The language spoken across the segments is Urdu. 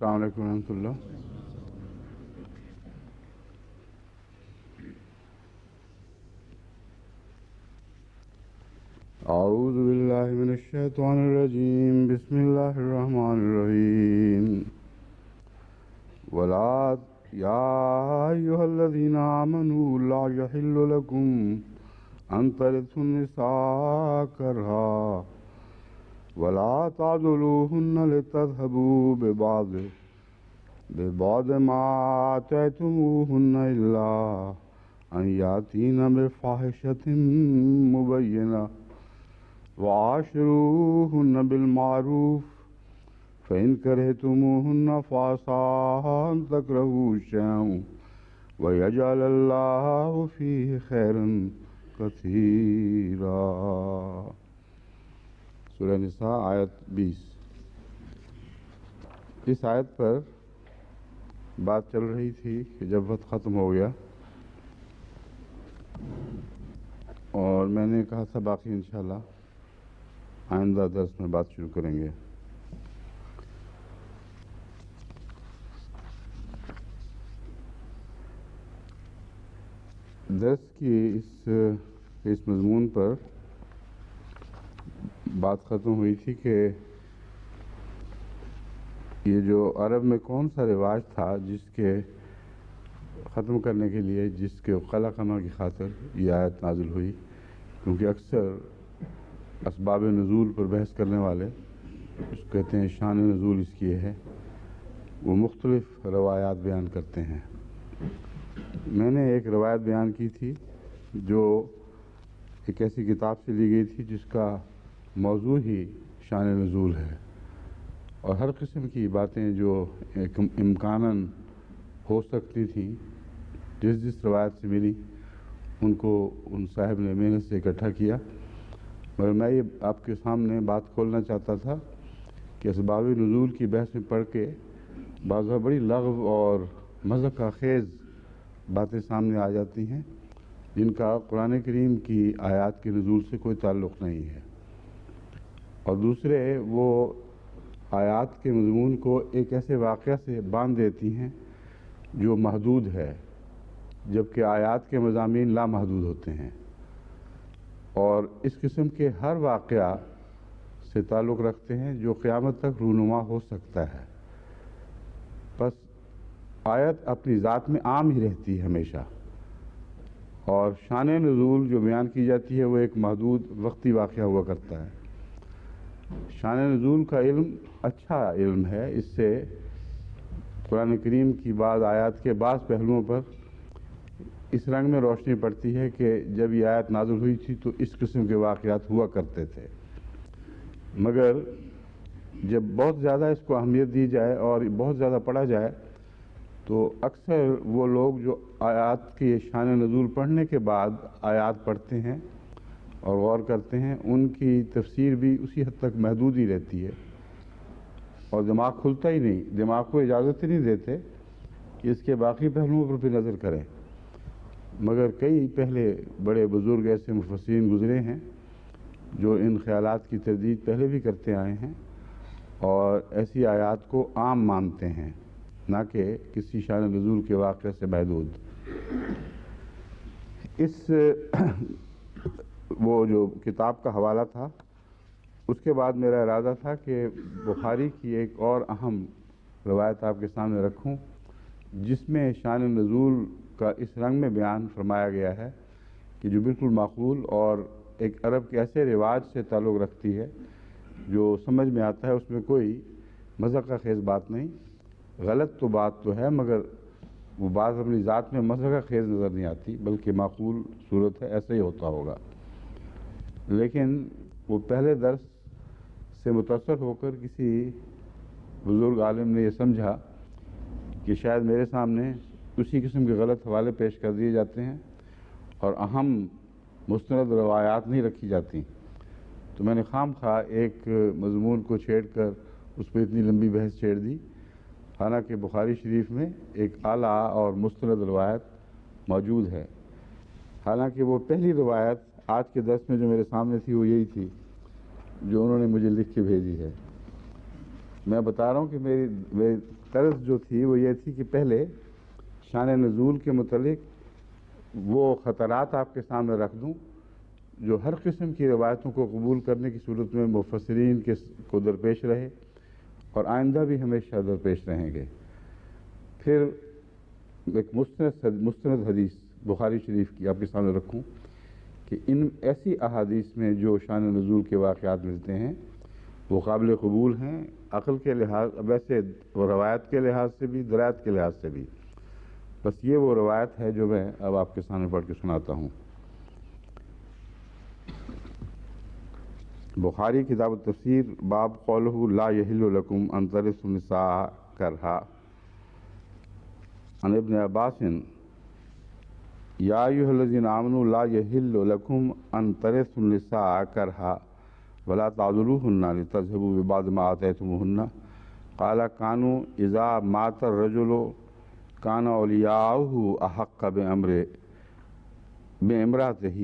السلام علیکم ورحمۃ اللہ. اعوذ باللہ من الشیطان الرجیم. بسم اللہ الرحمن الرحیم. ولا یا ایھا الذین آمنوا لا یحل لکم ان ترثوا النساء کرہا ولا تعضلوهن لتذهبوا ببعض ما آتيتموهن إلا أن يأتين بفاحشة مبينة وعاشروهن بالمعروف فإن كرهتموهن فعسى أن تكرهوا شيئا ويجعل الله فيه خيرا كثيرا. سورہ نساء آیت 20. اس آیت پر بات چل رہی تھی کہ جب وقت ختم ہو گیا اور میں نے کہا تھا باقی انشاءاللہ آئندہ درس میں بات شروع کریں گے. درس کی اس مضمون پر بات ختم ہوئی تھی کہ یہ جو عرب میں کون سا رواج تھا جس کے ختم کرنے کے لیے جس کے قلع قمع کی خاطر یہ آیت نازل ہوئی، کیونکہ اکثر اسباب نزول پر بحث کرنے والے اس کو کہتے ہیں شان نزول اس کی ہے، وہ مختلف روایات بیان کرتے ہیں. میں نے ایک روایت بیان کی تھی جو ایک ایسی کتاب سے لی گئی تھی جس کا موضوع ہی شان نزول ہے، اور ہر قسم کی باتیں جو امکاناً ہو سکتی تھیں جس روایت سے ملی ان کو ان صاحب نے محنت سے اکٹھا کیا. مگر میں یہ آپ کے سامنے بات کھولنا چاہتا تھا کہ اسباب نزول کی بحث میں پڑھ کے بعض بڑی لغو اور مذاق خیز باتیں سامنے آ جاتی ہیں جن کا قرآن کریم کی آیات کے نزول سے کوئی تعلق نہیں ہے، اور دوسرے وہ آیات کے مضمون کو ایک ایسے واقعہ سے باندھ دیتی ہیں جو محدود ہے، جبکہ آیات کے مضامین لامحدود ہوتے ہیں، اور اس قسم کے ہر واقعہ سے تعلق رکھتے ہیں جو قیامت تک رونما ہو سکتا ہے. بس آیت اپنی ذات میں عام ہی رہتی ہے ہمیشہ، اور شان نزول جو بیان کی جاتی ہے وہ ایک محدود وقتی واقعہ ہوا کرتا ہے. شان نزول کا علم اچھا علم ہے، اس سے قرآن کریم کی بعض آیات کے بعض پہلوؤں پر اس رنگ میں روشنی پڑتی ہے کہ جب یہ آیت نازل ہوئی تھی تو اس قسم کے واقعات ہوا کرتے تھے. مگر جب بہت زیادہ اس کو اہمیت دی جائے اور بہت زیادہ پڑھا جائے تو اکثر وہ لوگ جو آیات کی شان نزول پڑھنے کے بعد آیات پڑھتے ہیں اور غور کرتے ہیں ان کی تفسیر بھی اسی حد تک محدود ہی رہتی ہے، اور دماغ کھلتا ہی نہیں، دماغ کو اجازت ہی نہیں دیتے کہ اس کے باقی پہلوؤں پر بھی نظر کریں. مگر کئی پہلے بڑے بزرگ ایسے مفسرین گزرے ہیں جو ان خیالات کی تردید پہلے بھی کرتے آئے ہیں اور ایسی آیات کو عام مانتے ہیں، نہ کہ کسی شان نزول کے واقعے سے محدود. اس وہ جو کتاب کا حوالہ تھا، اس کے بعد میرا ارادہ تھا کہ بخاری کی ایک اور اہم روایت آپ کے سامنے رکھوں جس میں شان نزول کا اس رنگ میں بیان فرمایا گیا ہے کہ جو بالکل معقول اور ایک عرب کے ایسے رواج سے تعلق رکھتی ہے جو سمجھ میں آتا ہے، اس میں کوئی مذاق خیز بات نہیں. غلط تو بات تو ہے مگر وہ بات اپنی ذات میں مذاق خیز نظر نہیں آتی، بلکہ معقول صورت ہے، ایسا ہی ہوتا ہوگا. لیکن وہ پہلے درس سے متاثر ہو کر کسی بزرگ عالم نے یہ سمجھا کہ شاید میرے سامنے اسی قسم کے غلط حوالے پیش کر دیے جاتے ہیں اور اہم مستند روایات نہیں رکھی جاتی، تو میں نے خام خواہ ایک مضمون کو چھیڑ کر اس پہ اتنی لمبی بحث چھیڑ دی، حالانکہ بخاری شریف میں ایک اعلیٰ اور مستند روایت موجود ہے. حالانکہ وہ پہلی روایت آج کے درس میں جو میرے سامنے تھی وہ یہی تھی جو انہوں نے مجھے لکھ کے بھیجی ہے. میں بتا رہا ہوں کہ میری طرز جو تھی وہ یہ تھی کہ پہلے شان نزول کے متعلق وہ خطرات آپ کے سامنے رکھ دوں جو ہر قسم کی روایتوں کو قبول کرنے کی صورت میں مفسرین کو درپیش رہے اور آئندہ بھی ہمیشہ درپیش رہیں گے. پھر ایک مستند حدیث بخاری شریف کی آپ کے سامنے رکھوں کہ ان ایسی احادیث میں جو شان نزول کے واقعات ملتے ہیں وہ قابل قبول ہیں عقل کے لحاظ، ویسے روایت کے لحاظ سے بھی، درایت کے لحاظ سے بھی. بس یہ وہ روایت ہے جو میں اب آپ کے سامنے پڑھ کے سناتا ہوں. بخاری کتاب التفسیر باب قولہ لا یحل لکم ان ترثوا النساء کرہا. عن ابن عباس یا ایھا الذین آمنوا لا یحل لکم ان ترثوا النساء کرہا ولا تعذلوہن لتذهبوا ببعض ما آتیتموہن. قال كانوا اذا مات الرجل كان اولیاؤہ احق بامرأته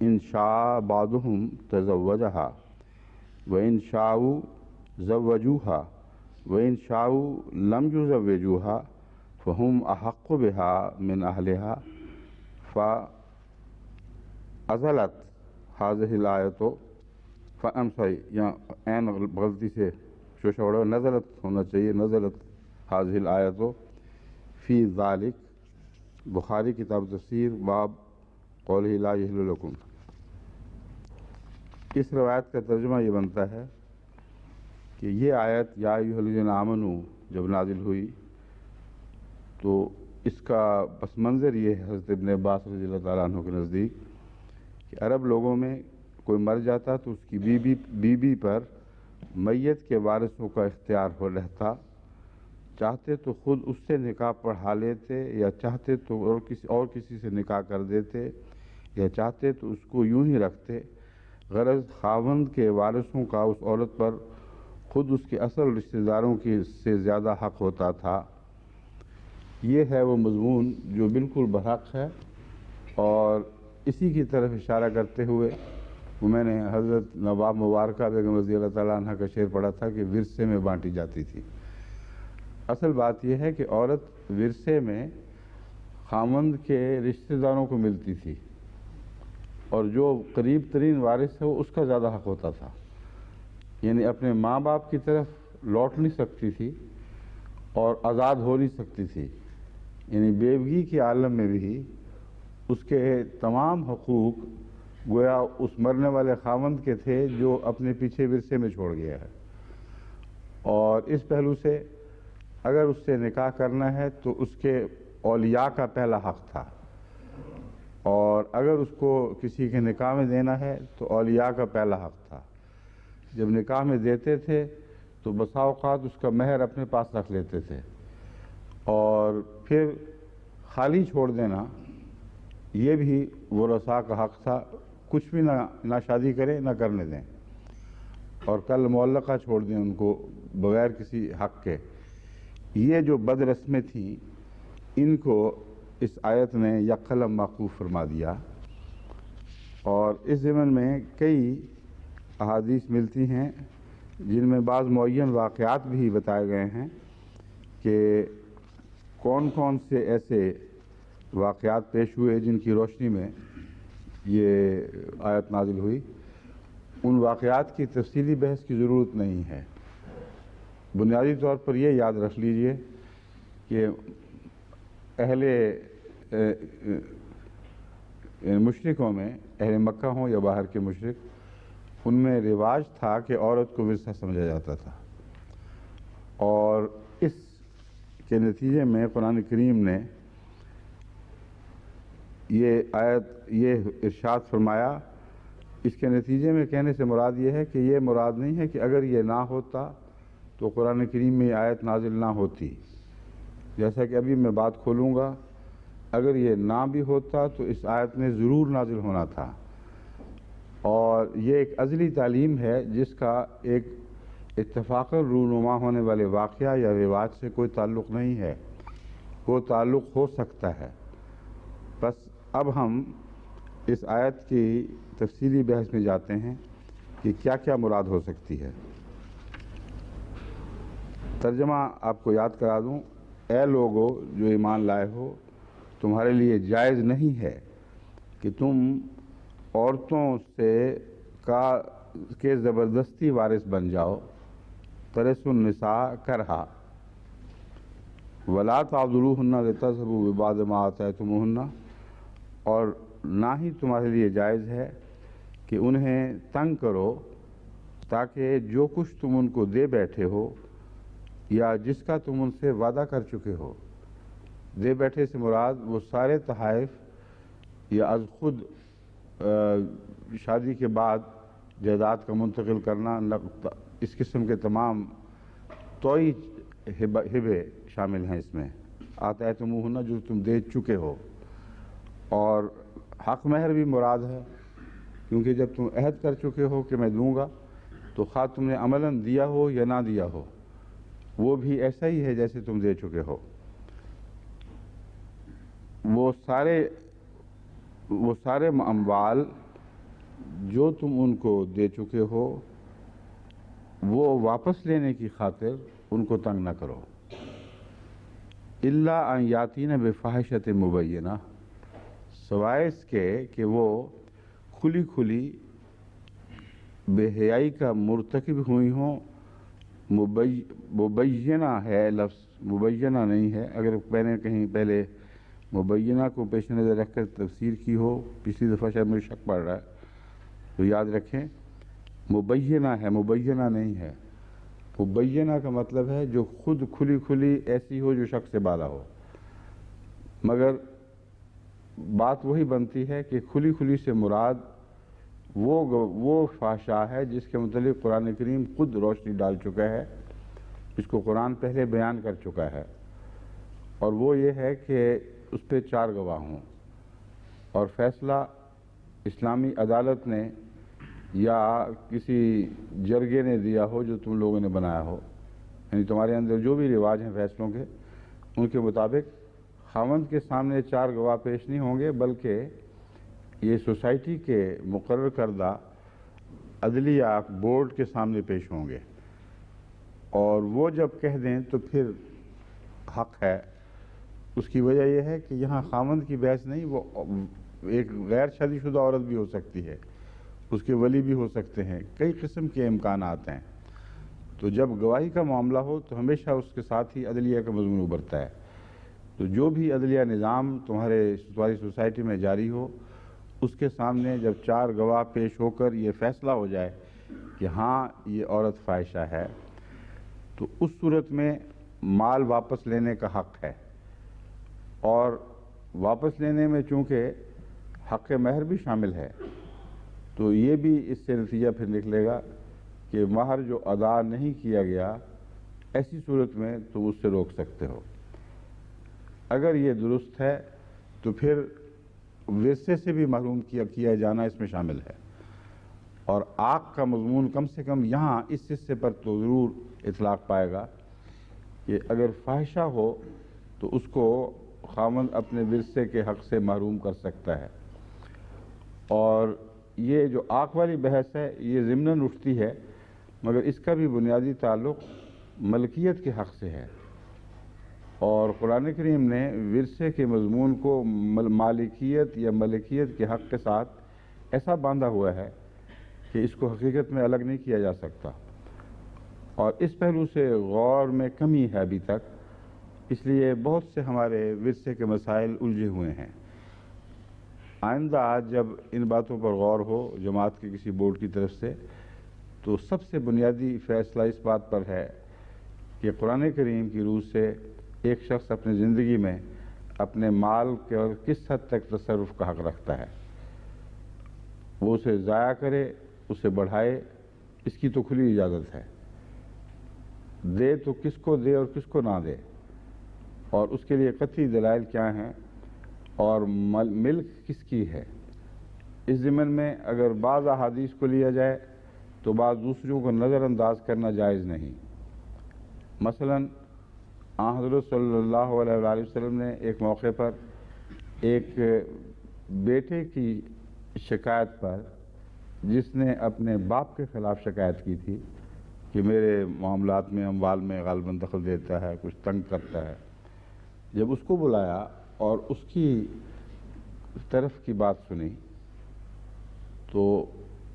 ان شاء بعضهم تزوجها وإن شاءوا زوجوها وإن شاءوا لم يزوجوها فهم أحق بها من أهلها. فأزلت هذه الآية یہاں این غلطی سے شوشہ اڑا، نزلت ہونا چاہیے، نزلت هذه الآية فی ذلك. بخاری کتاب تفسیر باب قولہ لا یحل لکم. اس روایت کا ترجمہ یہ بنتا ہے کہ یہ آیت یا ایھا الذین آمنوا جب نازل ہوئی تو اس کا پس منظر یہ ہے حضرت ابن عباس رضی اللہ تعالیٰ عنہ کے نزدیک کہ عرب لوگوں میں کوئی مر جاتا تو اس کی بیوی پر میت کے وارثوں کا اختیار ہو رہتا. چاہتے تو خود اس سے نکاح پڑھا لیتے یا چاہتے تو اور کسی سے نکاح کر دیتے یا چاہتے تو اس کو یوں ہی رکھتے. غرض خاوند کے وارثوں کا اس عورت پر خود اس کے اصل رشتہ داروں سے زیادہ حق ہوتا تھا. یہ ہے وہ مضمون جو بالکل برحق ہے اور اسی کی طرف اشارہ کرتے ہوئے وہ میں نے حضرت نواب مبارکہ بیگم رضی اللہ تعالیٰ عنہ کا شعر پڑھا تھا کہ ورثے میں بانٹی جاتی تھی. اصل بات یہ ہے کہ عورت ورثے میں خاوند کے رشتہ داروں کو ملتی تھی اور جو قریب ترین وارث ہے وہ اس کا زیادہ حق ہوتا تھا. یعنی اپنے ماں باپ کی طرف لوٹ نہیں سکتی تھی اور آزاد ہو نہیں سکتی تھی. یعنی بیوگی کے عالم میں بھی اس کے تمام حقوق گویا اس مرنے والے خاوند کے تھے جو اپنے پیچھے ورثے میں چھوڑ گیا ہے. اور اس پہلو سے اگر اس سے نکاح کرنا ہے تو اس کے اولیاء کا پہلا حق تھا اور اگر اس کو کسی کے نکاح میں دینا ہے تو اولیاء کا پہلا حق تھا. جب نکاح میں دیتے تھے تو بسا اوقات اس کا مہر اپنے پاس رکھ لیتے تھے اور پھر خالی چھوڑ دینا یہ بھی ورثاء کا حق تھا. کچھ بھی نہ شادی کریں نہ کرنے دیں اور کل معلقہ چھوڑ دیں ان کو بغیر کسی حق کے. یہ جو بد رسمیں تھیں ان کو اس آیت نے یکقلم موقوف فرما دیا. اور اس ضمن میں کئی احادیث ملتی ہیں جن میں بعض معین واقعات بھی بتائے گئے ہیں کہ کون کون سے ایسے واقعات پیش ہوئے جن کی روشنی میں یہ آیت نازل ہوئی. ان واقعات کی تفصیلی بحث کی ضرورت نہیں ہے. بنیادی طور پر یہ یاد رکھ لیجئے کہ اہل مشرکوں میں، اہل مکہ ہوں یا باہر کے مشرک، ان میں رواج تھا کہ عورت کو ورثہ سمجھا جاتا تھا اور اس کے نتیجے میں قرآن کریم نے یہ آیت یہ ارشاد فرمایا. اس کے نتیجے میں کہنے سے مراد یہ ہے کہ یہ مراد نہیں ہے کہ اگر یہ نہ ہوتا تو قرآن کریم میں یہ آیت نازل نہ ہوتی. جیسا کہ ابھی میں بات کھولوں گا، اگر یہ نہ بھی ہوتا تو اس آیت میں ضرور نازل ہونا تھا. اور یہ ایک ازلی تعلیم ہے جس کا ایک اتفاقاً رونما ہونے والے واقعہ یا رواج سے کوئی تعلق نہیں ہے. وہ تعلق ہو سکتا ہے. بس اب ہم اس آیت کی تفصیلی بحث میں جاتے ہیں کہ کیا کیا مراد ہو سکتی ہے. ترجمہ آپ کو یاد کرا دوں، اے لوگو جو ایمان لائے ہو، تمہارے لیے جائز نہیں ہے کہ تم عورتوں سے کے زبردستی وارث بن جاؤ، ترث النساء کرہا، ولا تعضلوہن لتذہبوا ببعض ما آتیتموہن، اور نہ ہی تمہارے لیے جائز ہے کہ انہیں تنگ کرو تاکہ جو کچھ تم ان کو دے بیٹھے ہو یا جس کا تم ان سے وعدہ کر چکے ہو۔ دے بیٹھے سے مراد وہ سارے تحائف یا از خود شادی کے بعد جائیداد کا منتقل کرنا، اس قسم کے تمام توئی ہبے شامل ہیں اس میں، آتیتموہن جو تم دے چکے ہو۔ اور حق مہر بھی مراد ہے، کیونکہ جب تم عہد کر چکے ہو کہ میں دوں گا، تو خواہ تم نے عملاً دیا ہو یا نہ دیا ہو، وہ بھی ایسا ہی ہے جیسے تم دے چکے ہو۔ وہ سارے اموال جو تم ان کو دے چکے ہو، وہ واپس لینے کی خاطر ان کو تنگ نہ کرو، الا ان یاتین بفاحشۃ مبینہ، سوائے اس کے کہ وہ کھلی کھلی بے حیائی کا مرتکب ہوئی ہوں۔ مبینہ ہے لفظ، مبینہ نہیں ہے۔ اگر میں نے کہیں پہلے مبینہ کو پیش نظر رکھ کر تفسیر کی ہو، پچھلی دفعہ شاید مجھے شک پڑ رہا ہے، تو یاد رکھیں مبینہ ہے، مبینہ نہیں ہے۔ مبینہ کا مطلب ہے جو خود کھلی کھلی ایسی ہو جو شک سے بالا ہو، مگر بات وہی بنتی ہے کہ کھلی کھلی سے مراد وہ فحشا ہے جس کے متعلق قرآن کریم خود روشنی ڈال چکا ہے، جس کو قرآن پہلے بیان کر چکا ہے، اور وہ یہ ہے کہ اس پہ 4 گواہ ہوں، اور فیصلہ اسلامی عدالت نے یا کسی جرگے نے دیا ہو جو تم لوگوں نے بنایا ہو، یعنی تمہارے اندر جو بھی رواج ہیں فیصلوں کے، ان کے مطابق خاوند کے سامنے 4 گواہ پیش نہیں ہوں گے، بلکہ یہ سوسائٹی کے مقرر کردہ عدلیہ بورڈ کے سامنے پیش ہوں گے، اور وہ جب کہہ دیں تو پھر حق ہے۔ اس کی وجہ یہ ہے کہ یہاں خاوند کی بحث نہیں، وہ ایک غیر شادی شدہ عورت بھی ہو سکتی ہے، اس کے ولی بھی ہو سکتے ہیں، کئی قسم کے امکانات ہیں۔ تو جب گواہی کا معاملہ ہو تو ہمیشہ اس کے ساتھ ہی عدلیہ کا مضمون ابھرتا ہے۔ تو جو بھی عدلیہ نظام تمہاری سوسائٹی میں جاری ہو، اس کے سامنے جب 4 گواہ پیش ہو کر یہ فیصلہ ہو جائے کہ ہاں یہ عورت فاحشہ ہے، تو اس صورت میں مال واپس لینے کا حق ہے، اور واپس لینے میں چونکہ حق مہر بھی شامل ہے، تو یہ بھی اس سے نتیجہ پھر نکلے گا کہ مہر جو ادا نہیں کیا گیا، ایسی صورت میں تم اس سے روک سکتے ہو۔ اگر یہ درست ہے تو پھر ورثے سے بھی محروم کیا جانا اس میں شامل ہے، اور عاق کا مضمون کم سے کم یہاں اس حصے پر تو ضرور اطلاق پائے گا کہ اگر فاحشہ ہو تو اس کو خاوند اپنے ورثے کے حق سے محروم کر سکتا ہے۔ اور یہ جو عاق والی بحث ہے یہ ضمناً اٹھتی ہے، مگر اس کا بھی بنیادی تعلق ملکیت کے حق سے ہے، اور قرآن کریم نے ورثے کے مضمون کو مالکیت یا ملکیت کے حق کے ساتھ ایسا باندھا ہوا ہے کہ اس کو حقیقت میں الگ نہیں کیا جا سکتا، اور اس پہلو سے غور میں کمی ہے ابھی تک، اس لیے بہت سے ہمارے ورثے کے مسائل الجھے ہوئے ہیں۔ آئندہ جب ان باتوں پر غور ہو جماعت کے کسی بورڈ کی طرف سے، تو سب سے بنیادی فیصلہ اس بات پر ہے کہ قرآن کریم کی روح سے ایک شخص اپنی زندگی میں اپنے مال کے کس حد تک تصرف کا حق رکھتا ہے، وہ اسے ضائع کرے، اسے بڑھائے، اس کی تو کھلی اجازت ہے، دے تو کس کو دے اور کس کو نہ دے، اور اس کے لیے قطعی دلائل کیا ہیں، اور ملک کس کی ہے۔ اس ضمن میں اگر بعض احادیث کو لیا جائے تو بعض دوسروں کو نظر انداز کرنا جائز نہیں۔ مثلاً حضرت صلی اللہ علیہ وآلہ وسلم نے ایک موقع پر ایک بیٹے کی شکایت پر، جس نے اپنے باپ کے خلاف شکایت کی تھی کہ میرے معاملات میں اموال میں غالباً دخل دیتا ہے، کچھ تنگ کرتا ہے۔ جب اس کو بلایا اور اس کی طرف کی بات سنی تو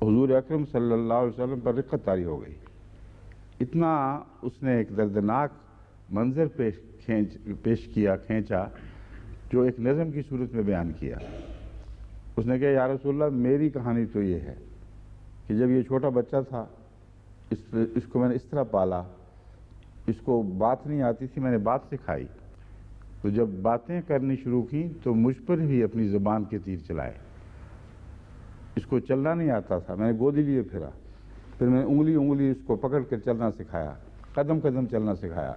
حضور اکرم صلی اللہ علیہ وسلم پر رقت طاری ہو گئی۔ اتنا اس نے ایک دردناک منظر پیش کھینچا جو ایک نظم کی صورت میں بیان کیا۔ اس نے کہا یا رسول اللہ، میری کہانی تو یہ ہے کہ جب یہ چھوٹا بچہ تھا اس کو میں نے اس طرح پالا، اس کو بات نہیں آتی تھی، میں نے بات سکھائی، تو جب باتیں کرنی شروع کی تو مجھ پر بھی اپنی زبان کے تیر چلائے۔ اس کو چلنا نہیں آتا تھا، میں نے گودی لیے پھرا، پھر میں نے انگلی اس کو پکڑ کر چلنا سکھایا، قدم قدم چلنا سکھایا،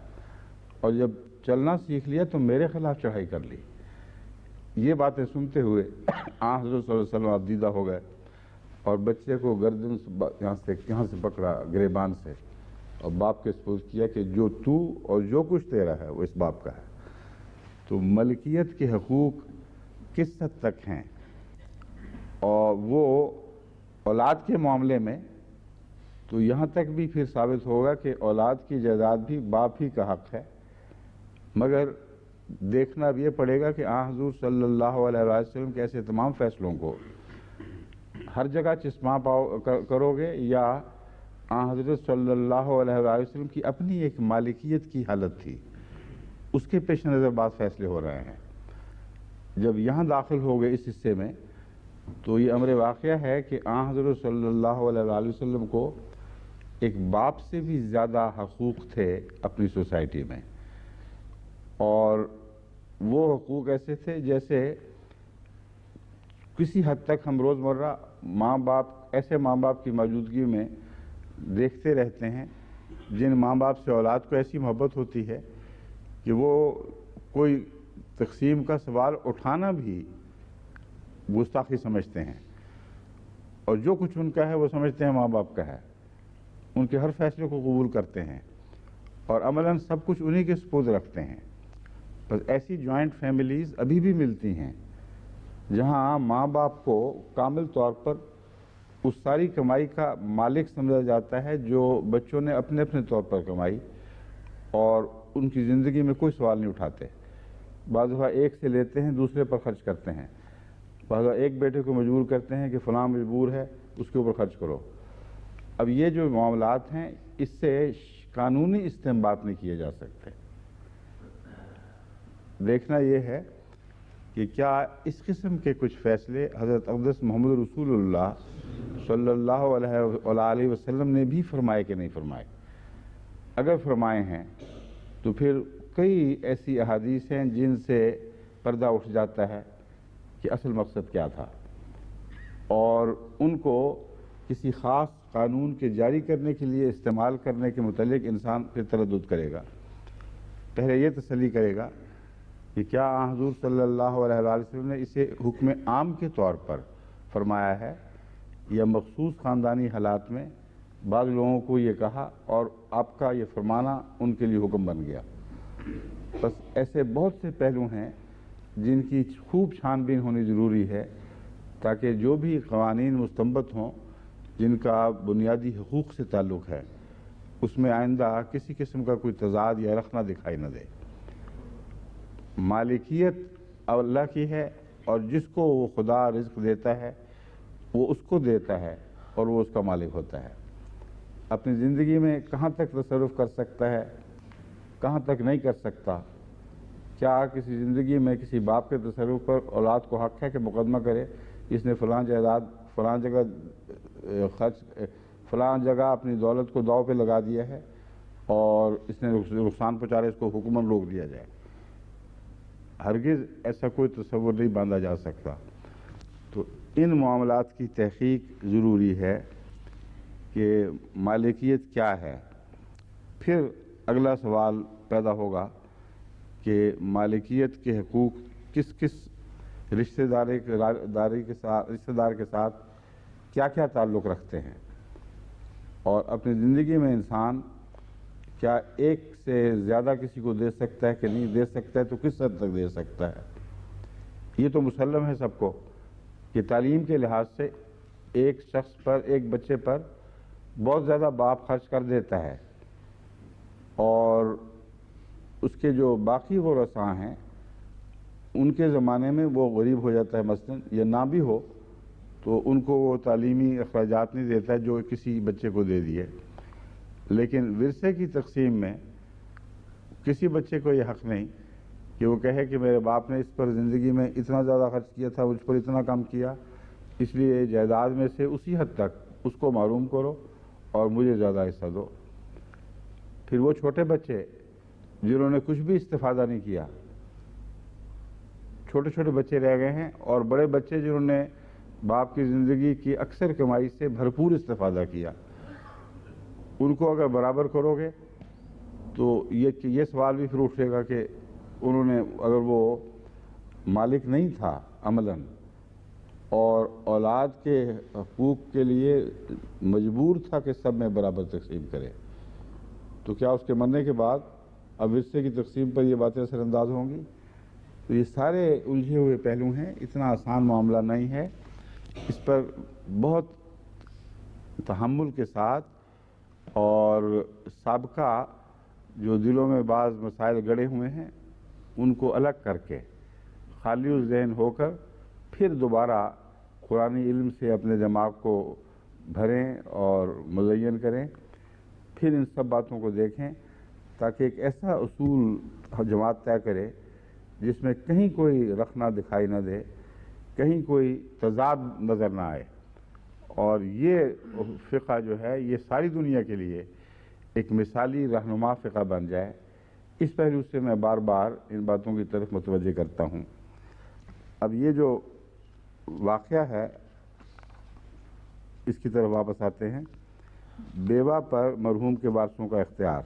اور جب چلنا سیکھ لیا تو میرے خلاف چڑھائی کر لی۔ یہ باتیں سنتے ہوئے حضرت صلی اللہ علیہ وسلم آپ دیدہ ہو گئے اور بچے کو گردن یہاں سے پکڑا، گریبان سے، اور باپ کے سپرد کیا کہ جو تو اور جو کچھ تیرا ہے وہ اس باپ کا ہے۔ تو ملکیت کے حقوق کس حد تک ہیں، اور وہ اولاد کے معاملے میں تو یہاں تک بھی پھر ثابت ہوگا کہ اولاد کی جائیداد بھی باپ ہی کا حق ہے، مگر دیکھنا بھی یہ پڑے گا کہ حضور صلی اللہ علیہ وسلم کے ایسے تمام فیصلوں کو ہر جگہ چشمہ پاؤ کرو گے، یا حضرت صلی اللہ علیہ وسلم کی اپنی ایک مالکیت کی حالت تھی، اس کے پیش نظر بعض فیصلے ہو رہے ہیں۔ جب یہاں داخل ہو گئے اس حصے میں تو یہ امر واقعہ ہے کہ حضرت صلی اللہ علیہ وسلم کو ایک باپ سے بھی زیادہ حقوق تھے اپنی سوسائٹی میں، اور وہ حقوق ایسے تھے جیسے کسی حد تک ہم روزمرہ ایسے ماں باپ کی موجودگی میں دیکھتے رہتے ہیں جن ماں باپ سے اولاد کو ایسی محبت ہوتی ہے کہ وہ کوئی تقسیم کا سوال اٹھانا بھی گستاخی سمجھتے ہیں، اور جو کچھ ان کا ہے وہ سمجھتے ہیں ماں باپ کا ہے، ان کے ہر فیصلے کو قبول کرتے ہیں اور عملاً سب کچھ انہی کے سپرد رکھتے ہیں۔ بس ایسی جوائنٹ فیملیز ابھی بھی ملتی ہیں جہاں ماں باپ کو کامل طور پر اس ساری کمائی کا مالک سمجھا جاتا ہے جو بچوں نے اپنے اپنے طور پر کمائی، اور ان کی زندگی میں کوئی سوال نہیں اٹھاتے۔ بعض دفعہ ایک سے لیتے ہیں، دوسرے پر خرچ کرتے ہیں، بعض دفعہ ایک بیٹے کو مجبور کرتے ہیں کہ فلاں مجبور ہے اس کے اوپر خرچ کرو۔ اب یہ جو معاملات ہیں اس سے قانونی استنباط نہیں کیے جا سکتے۔ دیکھنا یہ ہے کہ کیا اس قسم کے کچھ فیصلے حضرت اقدس محمد رسول اللہ صلی اللہ علیہ وسلم نے بھی فرمائے کہ نہیں فرمائے۔ اگر فرمائے ہیں تو پھر کئی ایسی احادیث ہیں جن سے پردہ اٹھ جاتا ہے کہ اصل مقصد کیا تھا، اور ان کو کسی خاص قانون کے جاری کرنے کے لیے استعمال کرنے کے متعلق انسان پھر تردد کرے گا۔ پہلے یہ تسلی کرے گا کہ کیا حضور صلی اللہ علیہ وسلم نے اسے حکم عام کے طور پر فرمایا ہے یا مخصوص خاندانی حالات میں بعض لوگوں کو یہ کہا اور آپ کا یہ فرمانا ان کے لیے حکم بن گیا۔ بس ایسے بہت سے پہلو ہیں جن کی خوب چھان بین ہونی ضروری ہے تاکہ جو بھی قوانین مستنبط ہوں جن کا بنیادی حقوق سے تعلق ہے اس میں آئندہ کسی قسم کا کوئی تضاد یا رخنہ دکھائی نہ دے۔ مالکیت اللہ کی ہے، اور جس کو وہ خدا رزق دیتا ہے وہ اس کو دیتا ہے اور وہ اس کا مالک ہوتا ہے۔ اپنی زندگی میں کہاں تک تصرف کر سکتا ہے، کہاں تک نہیں کر سکتا، کیا کسی زندگی میں کسی باپ کے تصرف پر اولاد کو حق ہے کہ مقدمہ کرے اس نے فلاں جائیداد فلاں جگہ فلاں جگہ اپنی دولت کو داؤ پہ لگا دیا ہے اور اس نے نقصان پہنچا رہا ہے، اس کو حکومت روک دیا جائے۔ ہرگز ایسا کوئی تصور نہیں باندھا جا سکتا۔ تو ان معاملات کی تحقیق ضروری ہے کہ مالکیت کیا ہے۔ پھر اگلا سوال پیدا ہوگا کہ مالکیت کے حقوق کس کس رشتہ دار کے ساتھ کیا کیا تعلق رکھتے ہیں، اور اپنی زندگی میں انسان کیا ایک سے زیادہ کسی کو دے سکتا ہے کہ نہیں دے سکتا ہے، تو کس حد تک دے سکتا ہے۔ یہ تو مسلم ہے سب کو کہ تعلیم کے لحاظ سے ایک شخص پر، ایک بچے پر بہت زیادہ باپ خرچ کر دیتا ہے اور اس کے جو باقی ورثاء ہیں ان کے زمانے میں وہ غریب ہو جاتا ہے، مثلا یا نہ بھی ہو تو ان کو وہ تعلیمی اخراجات نہیں دیتا ہے جو کسی بچے کو دے دیے. لیکن ورثے کی تقسیم میں کسی بچے کو یہ حق نہیں کہ وہ کہے کہ میرے باپ نے اس پر زندگی میں اتنا زیادہ خرچ کیا تھا، مجھ پر اتنا کم کیا، اس لیے جائیداد میں سے اسی حد تک اس کو محروم کرو اور مجھے زیادہ حصہ دو. پھر وہ چھوٹے بچے جنہوں نے کچھ بھی استفادہ نہیں کیا، چھوٹے چھوٹے بچے رہ گئے ہیں، اور بڑے بچے جنہوں نے باپ کی زندگی کی اکثر کمائی سے بھرپور استفادہ کیا، ان کو اگر برابر کرو گے تو یہ سوال بھی پھر اٹھے گا کہ انہوں نے اگر وہ مالک نہیں تھا عملاً اور اولاد کے حقوق کے لیے مجبور تھا کہ سب میں برابر تقسیم کرے، تو کیا اس کے مرنے کے بعد اب ورثے کی تقسیم پر یہ باتیں اثر انداز ہوں گی؟ تو یہ سارے الجھے ہوئے پہلو ہیں، اتنا آسان معاملہ نہیں ہے. اس پر بہت تحمل کے ساتھ اور سابقہ جو دلوں میں بعض مسائل گڑے ہوئے ہیں ان کو الگ کر کے خالی الذہن ہو کر پھر دوبارہ قرآنی علم سے اپنے دماغ کو بھریں اور مزین کریں، پھر ان سب باتوں کو دیکھیں تاکہ ایک ایسا اصول جماعت طے کرے جس میں کہیں کوئی رخنہ دکھائی نہ دے، کہیں کوئی تضاد نظر نہ آئے. اور یہ فقہ جو ہے یہ ساری دنیا کے لیے ایک مثالی رہنما فقہ بن جائے. اس پہلو سے میں بار بار ان باتوں کی طرف متوجہ کرتا ہوں. اب یہ جو واقعہ ہے اس کی طرف واپس آتے ہیں. بیوہ پر مرحوم کے وارثوں کا اختیار،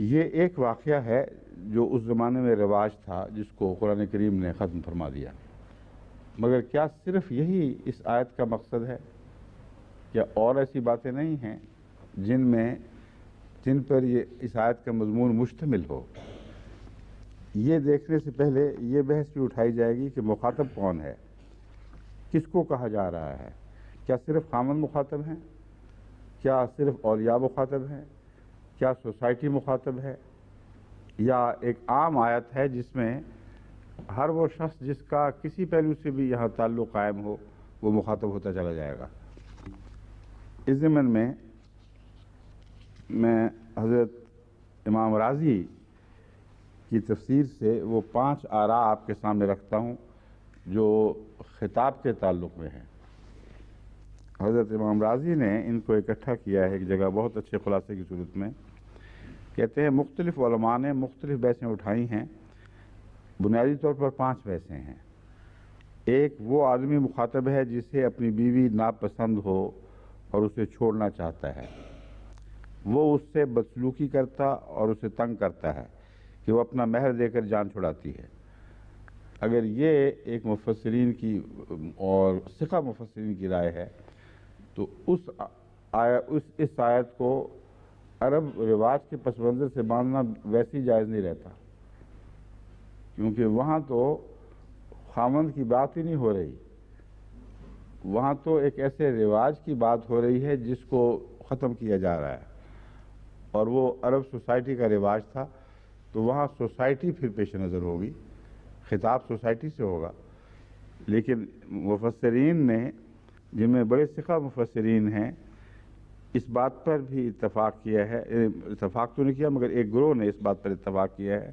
یہ ایک واقعہ ہے جو اس زمانے میں رواج تھا جس کو قرآن کریم نے ختم فرما دیا. مگر کیا صرف یہی اس آیت کا مقصد ہے؟ کیا اور ایسی باتیں نہیں ہیں جن پر یہ اس آیت کا مضمون مشتمل ہو؟ یہ دیکھنے سے پہلے یہ بحث بھی اٹھائی جائے گی کہ مخاطب کون ہے، کس کو کہا جا رہا ہے. کیا صرف خامند مخاطب ہیں؟ کیا صرف اولیاء مخاطب ہیں؟ کیا سوسائٹی مخاطب ہے؟ یا ایک عام آیت ہے جس میں ہر وہ شخص جس کا کسی پہلو سے بھی یہاں تعلق قائم ہو وہ مخاطب ہوتا چلا جائے گا؟ اس ضمن میں حضرت امام راضی کی تفسیر سے وہ 5 آراء آپ کے سامنے رکھتا ہوں جو خطاب کے تعلق میں ہیں. حضرت امام راضی نے ان کو اکٹھا کیا ہے ایک جگہ بہت اچھے خلاصے کی صورت میں. کہتے ہیں مختلف علماء نے مختلف بحثیں اٹھائی ہیں، بنیادی طور پر 5 بحثیں ہیں. ایک وہ آدمی مخاطب ہے جسے اپنی بیوی ناپسند ہو اور اسے چھوڑنا چاہتا ہے، وہ اس سے بدسلوکی کرتا اور اسے تنگ کرتا ہے کہ وہ اپنا مہر دے کر جان چھڑاتی ہے. اگر یہ ایک مفسرین کی اور ثقہ مفسرین کی رائے ہے تو اس آیت کو عرب رواج کے پس منظر سے باندھنا ویسی جائز نہیں رہتا، کیونکہ وہاں تو خامند کی بات ہی نہیں ہو رہی، وہاں تو ایک ایسے رواج کی بات ہو رہی ہے جس کو ختم کیا جا رہا ہے. اور وہ عرب سوسائٹی کا رواج تھا تو وہاں سوسائٹی پھر پیش نظر ہوگی، خطاب سوسائٹی سے ہوگا. لیکن مفسرین نے جن میں بڑے ثقہ مفسرین ہیں اس بات پر بھی اتفاق کیا ہے، اتفاق تو نہیں کیا مگر ایک گروہ نے اس بات پر اتفاق کیا ہے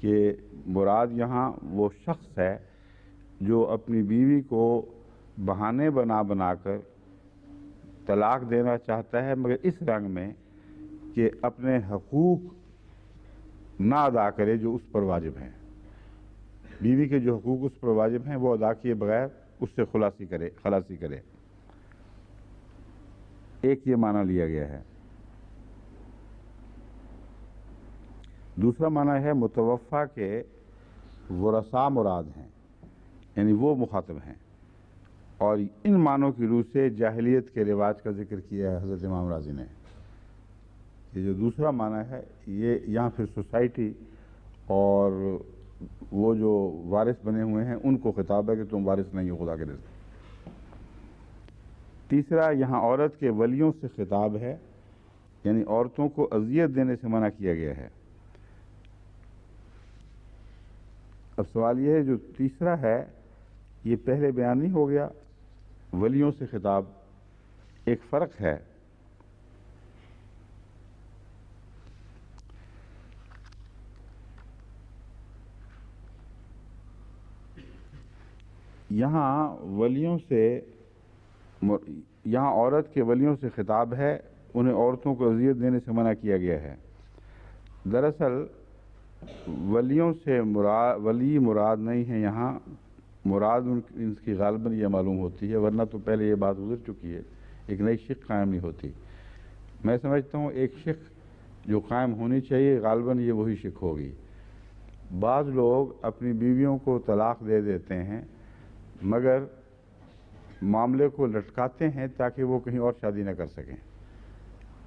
کہ مراد یہاں وہ شخص ہے جو اپنی بیوی کو بہانے بنا کر طلاق دینا چاہتا ہے، مگر اس رنگ میں کہ اپنے حقوق نہ ادا کرے جو اس پر واجب ہیں. بیوی کے جو حقوق اس پر واجب ہیں وہ ادا کیے بغیر اس سے خلاصی کرے. ایک یہ معنی لیا گیا ہے. دوسرا معنی ہے متوفا کے ورثاء مراد ہیں، یعنی وہ مخاطب ہیں. اور ان معنوں کی روح سے جاہلیت کے رواج کا ذکر کیا ہے حضرت امام راضی نے. یہ جو دوسرا معنی ہے یہ یہاں پھر سوسائٹی اور وہ جو وارث بنے ہوئے ہیں ان کو خطاب ہے کہ تم وارث نہیں ہو خدا کے رزق. تیسرا، یہاں عورت کے ولیوں سے خطاب ہے، یعنی عورتوں کو اذیت دینے سے منع کیا گیا ہے۔ اب سوال یہ ہے، جو تیسرا ہے یہ پہلے بیان نہیں ہو گیا، ولیوں سے خطاب، ایک فرق ہے۔ یہاں عورت کے ولیوں سے خطاب ہے، انہیں عورتوں کو اذیت دینے سے منع کیا گیا ہے۔ دراصل ولیوں سے ولی مراد نہیں ہے، یہاں مراد ان کی غالباً یہ معلوم ہوتی ہے، ورنہ تو پہلے یہ بات گزر چکی ہے، ایک نئی شق قائم نہیں ہوتی۔ میں سمجھتا ہوں ایک شق جو قائم ہونی چاہیے غالباً یہ وہی شق ہوگی۔ بعض لوگ اپنی بیویوں کو طلاق دے دیتے ہیں مگر معاملے کو لٹکاتے ہیں تاکہ وہ کہیں اور شادی نہ کر سکیں،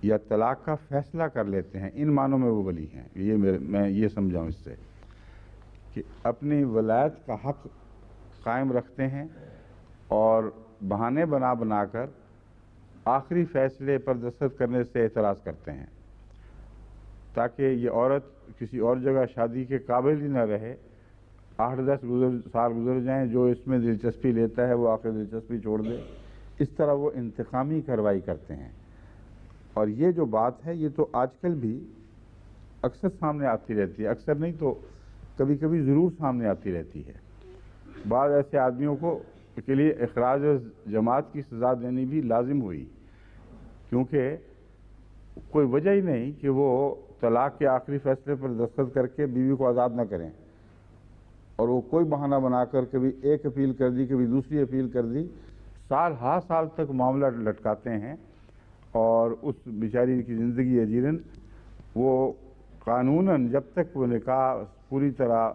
یا طلاق کا فیصلہ کر لیتے ہیں، ان معنوں میں وہ ولی ہیں۔ میں یہ سمجھاؤں اس سے کہ اپنی ولایت کا حق قائم رکھتے ہیں اور بہانے بنا کر آخری فیصلے پر دستخط کرنے سے اعتراض کرتے ہیں تاکہ یہ عورت کسی اور جگہ شادی کے قابل ہی نہ رہے۔ 8-10 سال گزر جائیں، جو اس میں دلچسپی لیتا ہے وہ آخر دلچسپی چھوڑ دے۔ اس طرح وہ انتقامی کارروائی کرتے ہیں، اور یہ جو بات ہے یہ تو آج کل بھی اکثر سامنے آتی رہتی ہے، اکثر نہیں تو کبھی کبھی ضرور سامنے آتی رہتی ہے۔ بعض ایسے آدمیوں کے لیے اخراج جماعت کی سزا دینی بھی لازم ہوئی، کیونکہ کوئی وجہ ہی نہیں کہ وہ طلاق کے آخری فیصلے پر دستخط کر کے بیوی کو آزاد نہ کریں، اور وہ کوئی بہانہ بنا کر کبھی ایک اپیل کر دی کبھی دوسری اپیل کر دی، سال تک معاملہ لٹکاتے ہیں، اور اس بیچاری کی زندگی اجیرن وہ قانوناً جب تک وہ نکاح پوری طرح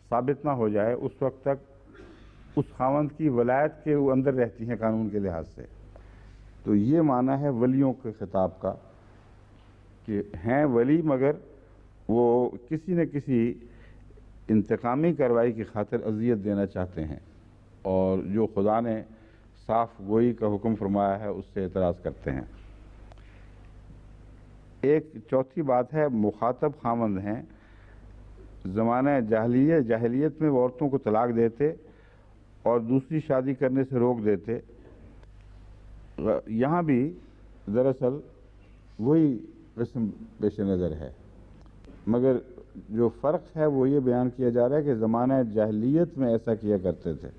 ثابت نہ ہو جائے اس وقت تک اس خاوند کی ولایت کے وہ اندر رہتی ہیں قانون کے لحاظ سے۔ تو یہ معنی ہے ولیوں کے خطاب کا کہ ہیں ولی مگر وہ کسی نہ کسی انتقامی کارروائی کی خاطر اذیت دینا چاہتے ہیں، اور جو خدا نے صاف گوئی کا حکم فرمایا ہے اس سے اعتراض کرتے ہیں۔ ایک چوتھی بات ہے، مخاطب خاوند ہیں۔ زمانہ جاہلیت میں وہ عورتوں کو طلاق دیتے اور دوسری شادی کرنے سے روک دیتے۔ یہاں بھی دراصل وہی قسم پیش نظر ہے، مگر جو فرق ہے وہ یہ بیان کیا جا رہا ہے کہ زمانہ جاہلیت میں ایسا کیا کرتے تھے،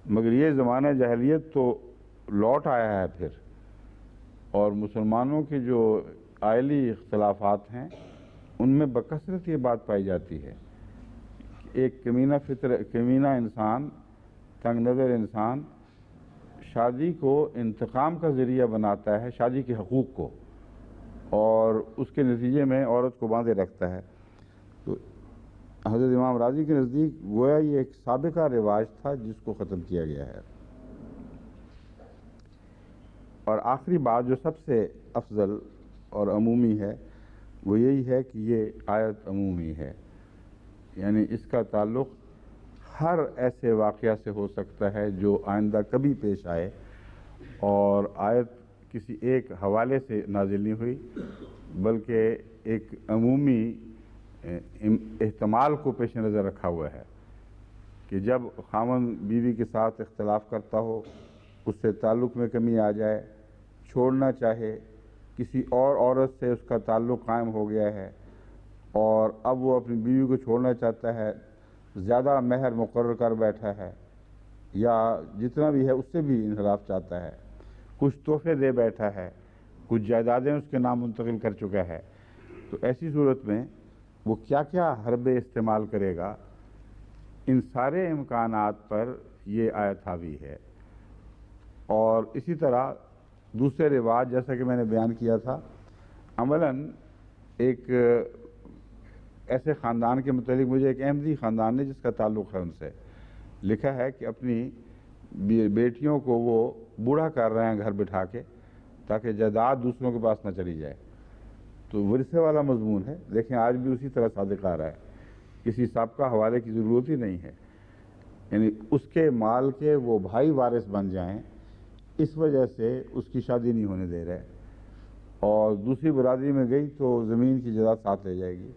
مگر یہ زمانہ جاہلیت تو لوٹ آیا ہے پھر، اور مسلمانوں کے جو آئلی اختلافات ہیں ان میں بکثرت یہ بات پائی جاتی ہے کہ ایک کمینہ انسان، تنگ نظر انسان شادی کو انتقام کا ذریعہ بناتا ہے، شادی کے حقوق کو، اور اس کے نتیجے میں عورت کو باندھے رکھتا ہے۔ تو حضرت امام راضی کے نزدیک گویا یہ ایک سابقہ رواج تھا جس کو ختم کیا گیا ہے۔ اور آخری بات جو سب سے افضل اور عمومی ہے وہ یہی ہے کہ یہ آیت عمومی ہے، یعنی اس کا تعلق ہر ایسے واقعہ سے ہو سکتا ہے جو آئندہ کبھی پیش آئے، اور آیت کسی ایک حوالے سے نازل نہیں ہوئی بلکہ ایک عمومی احتمال کو پیش نظر رکھا ہوا ہے کہ جب خاوند بیوی کے ساتھ اختلاف کرتا ہو، اس سے تعلق میں کمی آ جائے، چھوڑنا چاہے، کسی اور عورت سے اس کا تعلق قائم ہو گیا ہے اور اب وہ اپنی بیوی کو چھوڑنا چاہتا ہے، زیادہ مہر مقرر کر بیٹھا ہے یا جتنا بھی ہے اس سے بھی انحراف چاہتا ہے، کچھ تحفے دے بیٹھا ہے، کچھ جائیدادیں اس کے نام منتقل کر چکا ہے، تو ایسی صورت میں وہ کیا کیا حربے استعمال کرے گا، ان سارے امکانات پر یہ آیت حاوی ہے۔ اور اسی طرح دوسرے رواج جیسا کہ میں نے بیان کیا تھا، عملاً ایک ایسے خاندان کے متعلق مجھے ایک احمدی خاندان نے جس کا تعلق ہے ان سے لکھا ہے کہ اپنی بیٹیوں کو وہ بوڑھا کر رہے ہیں گھر بٹھا کے تاکہ جائیداد دوسروں کے پاس نہ چلی جائے۔ تو ورثے والا مضمون ہے، دیکھیں آج بھی اسی طرح صادق آ رہا ہے، کسی سابقہ حوالے کی ضرورت ہی نہیں ہے، یعنی اس کے مال کے وہ بھائی وارث بن جائیں، اس وجہ سے اس کی شادی نہیں ہونے دے رہے، اور دوسری برادری میں گئی تو زمین کی جائیداد ساتھ لے جائے گی۔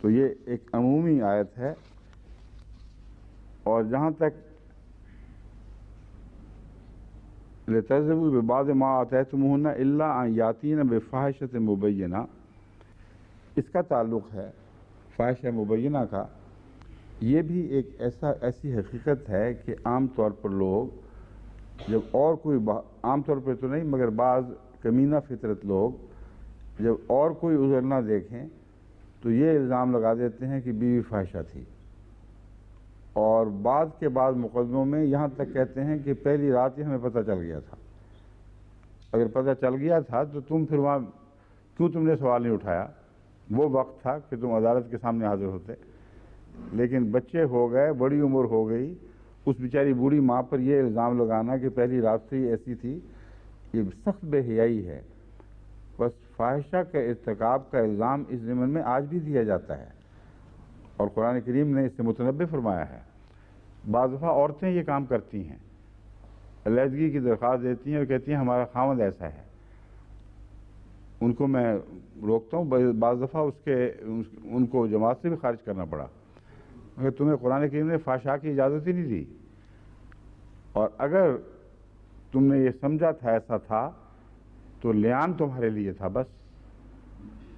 تو یہ ایک عمومی آیت ہے۔ اور جہاں تک لِتَذْهَبُوا بِبَعْضِ مَا آتَيْتُمُوهُنَّ إِلَّا أَن يَأْتِينَ بِفَاحِشَةٍ مُبَيِّنَةٍ، اس کا تعلق ہے فاحشہ مبینہ کا۔ یہ بھی ایک ایسی حقیقت ہے کہ عام طور پر لوگ جب اور کوئی عام طور پہ تو نہیں مگر بعض کمینہ فطرت لوگ جب اور کوئی عذر نہ دیکھیں تو یہ الزام لگا دیتے ہیں کہ بیوی فاحشہ تھی، اور بعض کے بعض مقدموں میں یہاں تک کہتے ہیں کہ پہلی رات ہی ہمیں پتہ چل گیا تھا۔ اگر پتہ چل گیا تھا تو تم پھر وہاں کیوں تم نے سوال نہیں اٹھایا؟ وہ وقت تھا کہ تم عدالت کے سامنے حاضر ہوتے۔ لیکن بچے ہو گئے، بڑی عمر ہو گئی، اس بیچاری بوڑھی ماں پر یہ الزام لگانا کہ پہلی رات سے ہی ایسی تھی، یہ سخت بے حیائی ہے۔ بس فاحشہ کے ارتکاب کا الزام اس ضمن میں آج بھی دیا جاتا ہے، اور قرآن کریم نے اس سے متنبہ فرمایا ہے۔ بعض دفعہ عورتیں یہ کام کرتی ہیں، علیحدگی کی درخواست دیتی ہیں اور کہتی ہیں ہمارا خاوند ایسا ہے۔ ان کو میں روکتا ہوں، بعض دفعہ ان کو جماعت سے بھی خارج کرنا پڑا، مگر تمہیں قرآن کریم نے فحشاء کی اجازت ہی نہیں دی، اور اگر تم نے یہ سمجھا تھا ایسا تھا تو لیان تمہارے لیے تھا۔ بس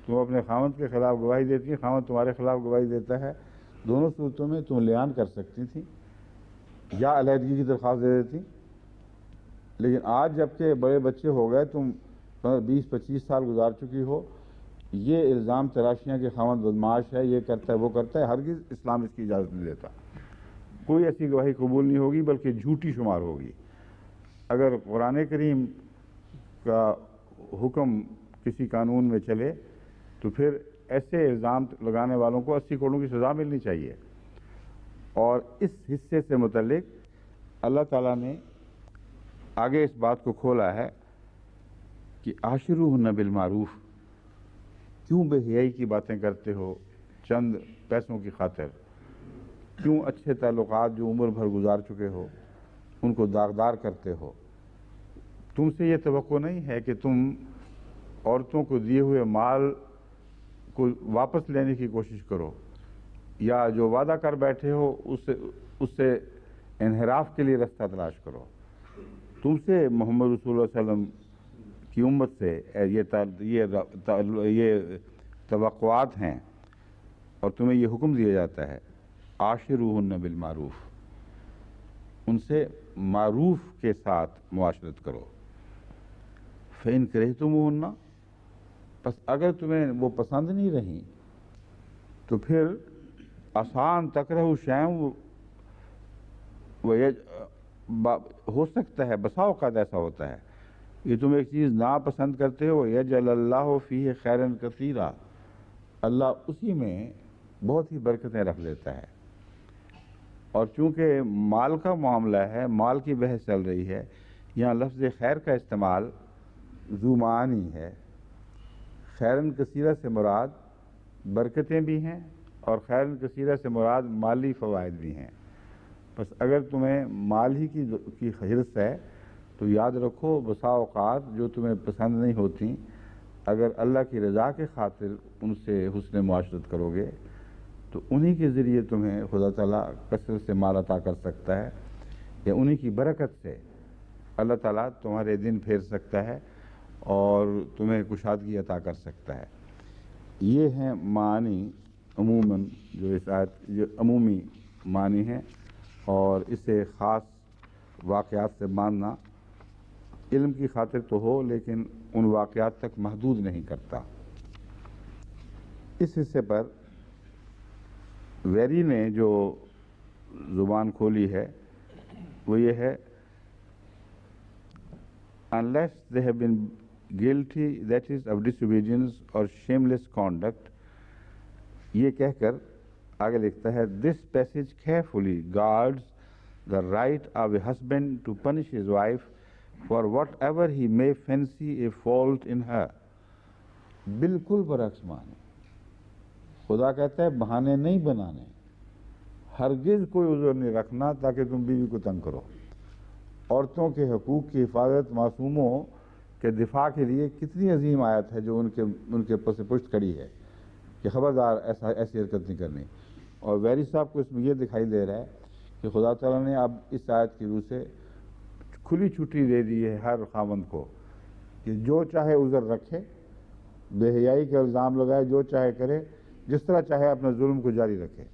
تم اپنے خاوند کے خلاف گواہی دیتی ہیں، خاوند تمہارے خلاف گواہی دیتا ہے، دونوں صورتوں میں تم لیان کر سکتی تھی یا علیحدگی کی درخواست دے دیتی۔ لیکن آج جب کہ بڑے بچے ہو گئے، تم 20-25 سال گزار چکی ہو، یہ الزام تراشیاں کہ خاوند بدمعاش ہے، یہ کرتا ہے وہ کرتا ہے، ہرگز اسلام اس کی اجازت نہیں دیتا۔ کوئی ایسی گواہی قبول نہیں ہوگی بلکہ جھوٹی شمار ہوگی۔ اگر قرآن کریم کا حکم کسی قانون میں چلے تو پھر ایسے الزام لگانے والوں کو 80 کروڑوں کی سزا ملنی چاہیے۔ اور اس حصے سے متعلق اللہ تعالیٰ نے آگے اس بات کو کھولا ہے کہ عاشروہن بالمعروف، کیوں بے حیائی کی باتیں کرتے ہو چند پیسوں کی خاطر؟ کیوں اچھے تعلقات جو عمر بھر گزار چکے ہو ان کو داغدار کرتے ہو؟ تم سے یہ توقع نہیں ہے کہ تم عورتوں کو دیے ہوئے مال کو واپس لینے کی کوشش کرو، یا جو وعدہ کر بیٹھے ہو اس سے انحراف کے لیے رستہ تلاش کرو۔ تم سے محمد رسول اللہ علیہ وسلم کی امت سے یہ توقعات ہیں، اور تمہیں یہ حکم دیا جاتا ہے عاشروہن بالمعروف، ان سے معروف کے ساتھ معاشرت کرو۔ فإن کرہتموہن، پس اگر تمہیں وہ پسند نہیں رہیں تو پھر آسان تکرہوا شیئا، ہو سکتا ہے بسا اوقات ایسا ہوتا ہے کہ تم ایک چیز ناپسند کرتے ہو، یجعل اللہ فیہ خیرا کثیرا، اللہ اسی میں بہت ہی برکتیں رکھ لیتا ہے۔ اور چونکہ مال کا معاملہ ہے، مال کی بحث چل رہی ہے، یہاں لفظ خیر کا استعمال ذو معانی ہے۔ خیرن کثیرہ سے مراد برکتیں بھی ہیں اور خیرن کثیرہ سے مراد مالی فوائد بھی ہیں۔ بس اگر تمہیں مال ہی کی حرص ہے تو یاد رکھو بسا اوقات جو تمہیں پسند نہیں ہوتی، اگر اللہ کی رضا کے خاطر ان سے حسن معاشرت کرو گے تو انہی کے ذریعے تمہیں خدا تعالیٰ کثرت سے مال عطا کر سکتا ہے، یا انہی کی برکت سے اللہ تعالیٰ تمہارے دن پھیر سکتا ہے اور تمہیں کشادگی عطا کر سکتا ہے۔ یہ ہیں معنی عموماً جو اس آیت جو عمومی معنی ہیں، اور اسے خاص واقعات سے ماننا علم کی خاطر تو ہو لیکن ان واقعات تک محدود نہیں کرتا۔ اس حصے پر ویری نے جو زبان کھولی ہے وہ یہ ہے unless they have been guilty, that is of disobedience or shameless conduct، یہ کہہ کر آگے لکھتا ہے this passage carefully guards the right of a husband to punish his wife for whatever he may fancy a fault in her۔ بالکل برعکس معنی، خدا کہتا ہے بہانے نہیں بنانے، ہرگز کوئی عذر نہیں رکھنا تاکہ تم بیوی کو تنگ کرو، عورتوں کے حقوق کی حفاظت، معصوموں کے دفاع کے لیے کتنی عظیم آیت ہے جو ان کے پس پشت کھڑی ہے کہ خبردار ایسی حرکت نہیں کرنی. اور ویری صاحب کو اس میں یہ دکھائی دے رہا ہے کہ خدا تعالیٰ نے اب اس آیت کی روح سے کھلی چھٹی دے دی ہے ہر خاوند کو کہ جو چاہے عذر رکھے، بے حیائی کا الزام لگائے، جو چاہے کرے، جس طرح چاہے اپنے ظلم کو جاری رکھے.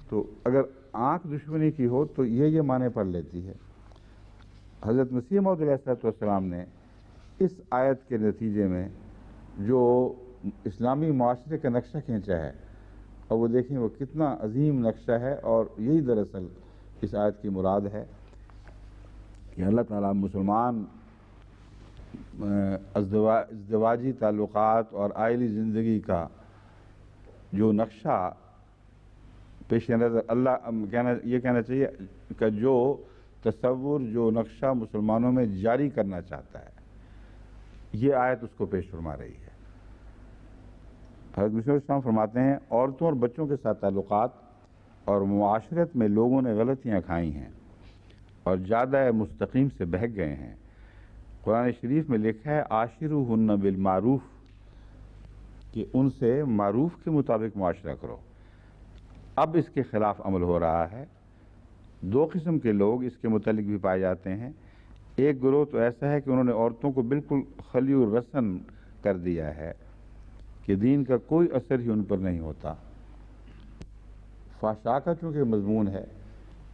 تو اگر آنکھ دشمنی کی ہو تو یہ معنی پڑ لیتی ہے. حضرت مسیح موعود علیہ السلام نے اس آیت کے نتیجے میں جو اسلامی معاشرے کا نقشہ کھینچا ہے، اور وہ دیکھیں وہ کتنا عظیم نقشہ ہے، اور یہی دراصل اس آیت کی مراد ہے کہ اللہ تعالیٰ مسلمان ازدواجی تعلقات اور عائلی زندگی کا جو نقشہ پیش نظر اللہ یہ کہنا چاہیے کہ جو تصور، جو نقشہ مسلمانوں میں جاری کرنا چاہتا ہے، یہ آیت اس کو پیش فرما رہی ہے. حضرت مسیح السلام فرماتے ہیں عورتوں اور بچوں کے ساتھ تعلقات اور معاشرت میں لوگوں نے غلطیاں کھائی ہیں اور زیادہ مستقیم سے بہک گئے ہیں. قرآن شریف میں لکھا ہے عاشروہن بالمعروف، کہ ان سے معروف کے مطابق معاشرہ کرو. اب اس کے خلاف عمل ہو رہا ہے. دو قسم کے لوگ اس کے متعلق بھی پائے جاتے ہیں. ایک گروہ تو ایسا ہے کہ انہوں نے عورتوں کو بالکل خلی الرسن کر دیا ہے کہ دین کا کوئی اثر ہی ان پر نہیں ہوتا. فحشاء کا چونکہ مضمون ہے،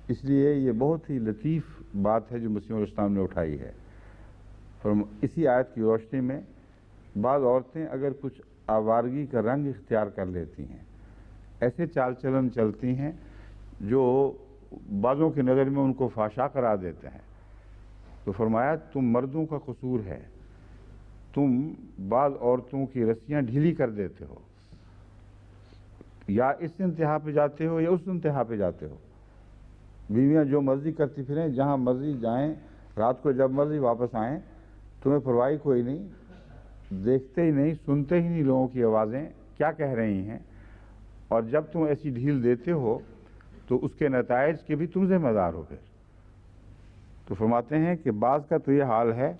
اس لیے یہ بہت ہی لطیف بات ہے جو مسیح الاسلام نے اٹھائی ہے. اسی آیت کی روشنی میں بعض عورتیں اگر کچھ آوارگی کا رنگ اختیار کر لیتی ہیں، ایسے چال چلن چلتی ہیں جو بعضوں کی نظر میں ان کو فحشاء قرار دیتے ہیں، تو فرمایا تم مردوں کا قصور ہے، تم بعض عورتوں کی رسیاں ڈھیلی کر دیتے ہو، یا اس انتہا پہ جاتے ہو یا اس انتہا پہ جاتے ہو. بیویاں جو مرضی کرتی پھریں، جہاں مرضی جائیں، رات کو جب مرضی واپس آئیں، تمہیں پرواہی کوئی نہیں، دیکھتے ہی نہیں، سنتے ہی نہیں لوگوں کی آوازیں کیا کہہ رہی ہیں. اور جب تم ایسی ڈھیل دیتے ہو تو اس کے نتائج کے بھی تم ذمہ دار ہو. پھر تو فرماتے ہیں کہ بعض کا تو یہ حال ہے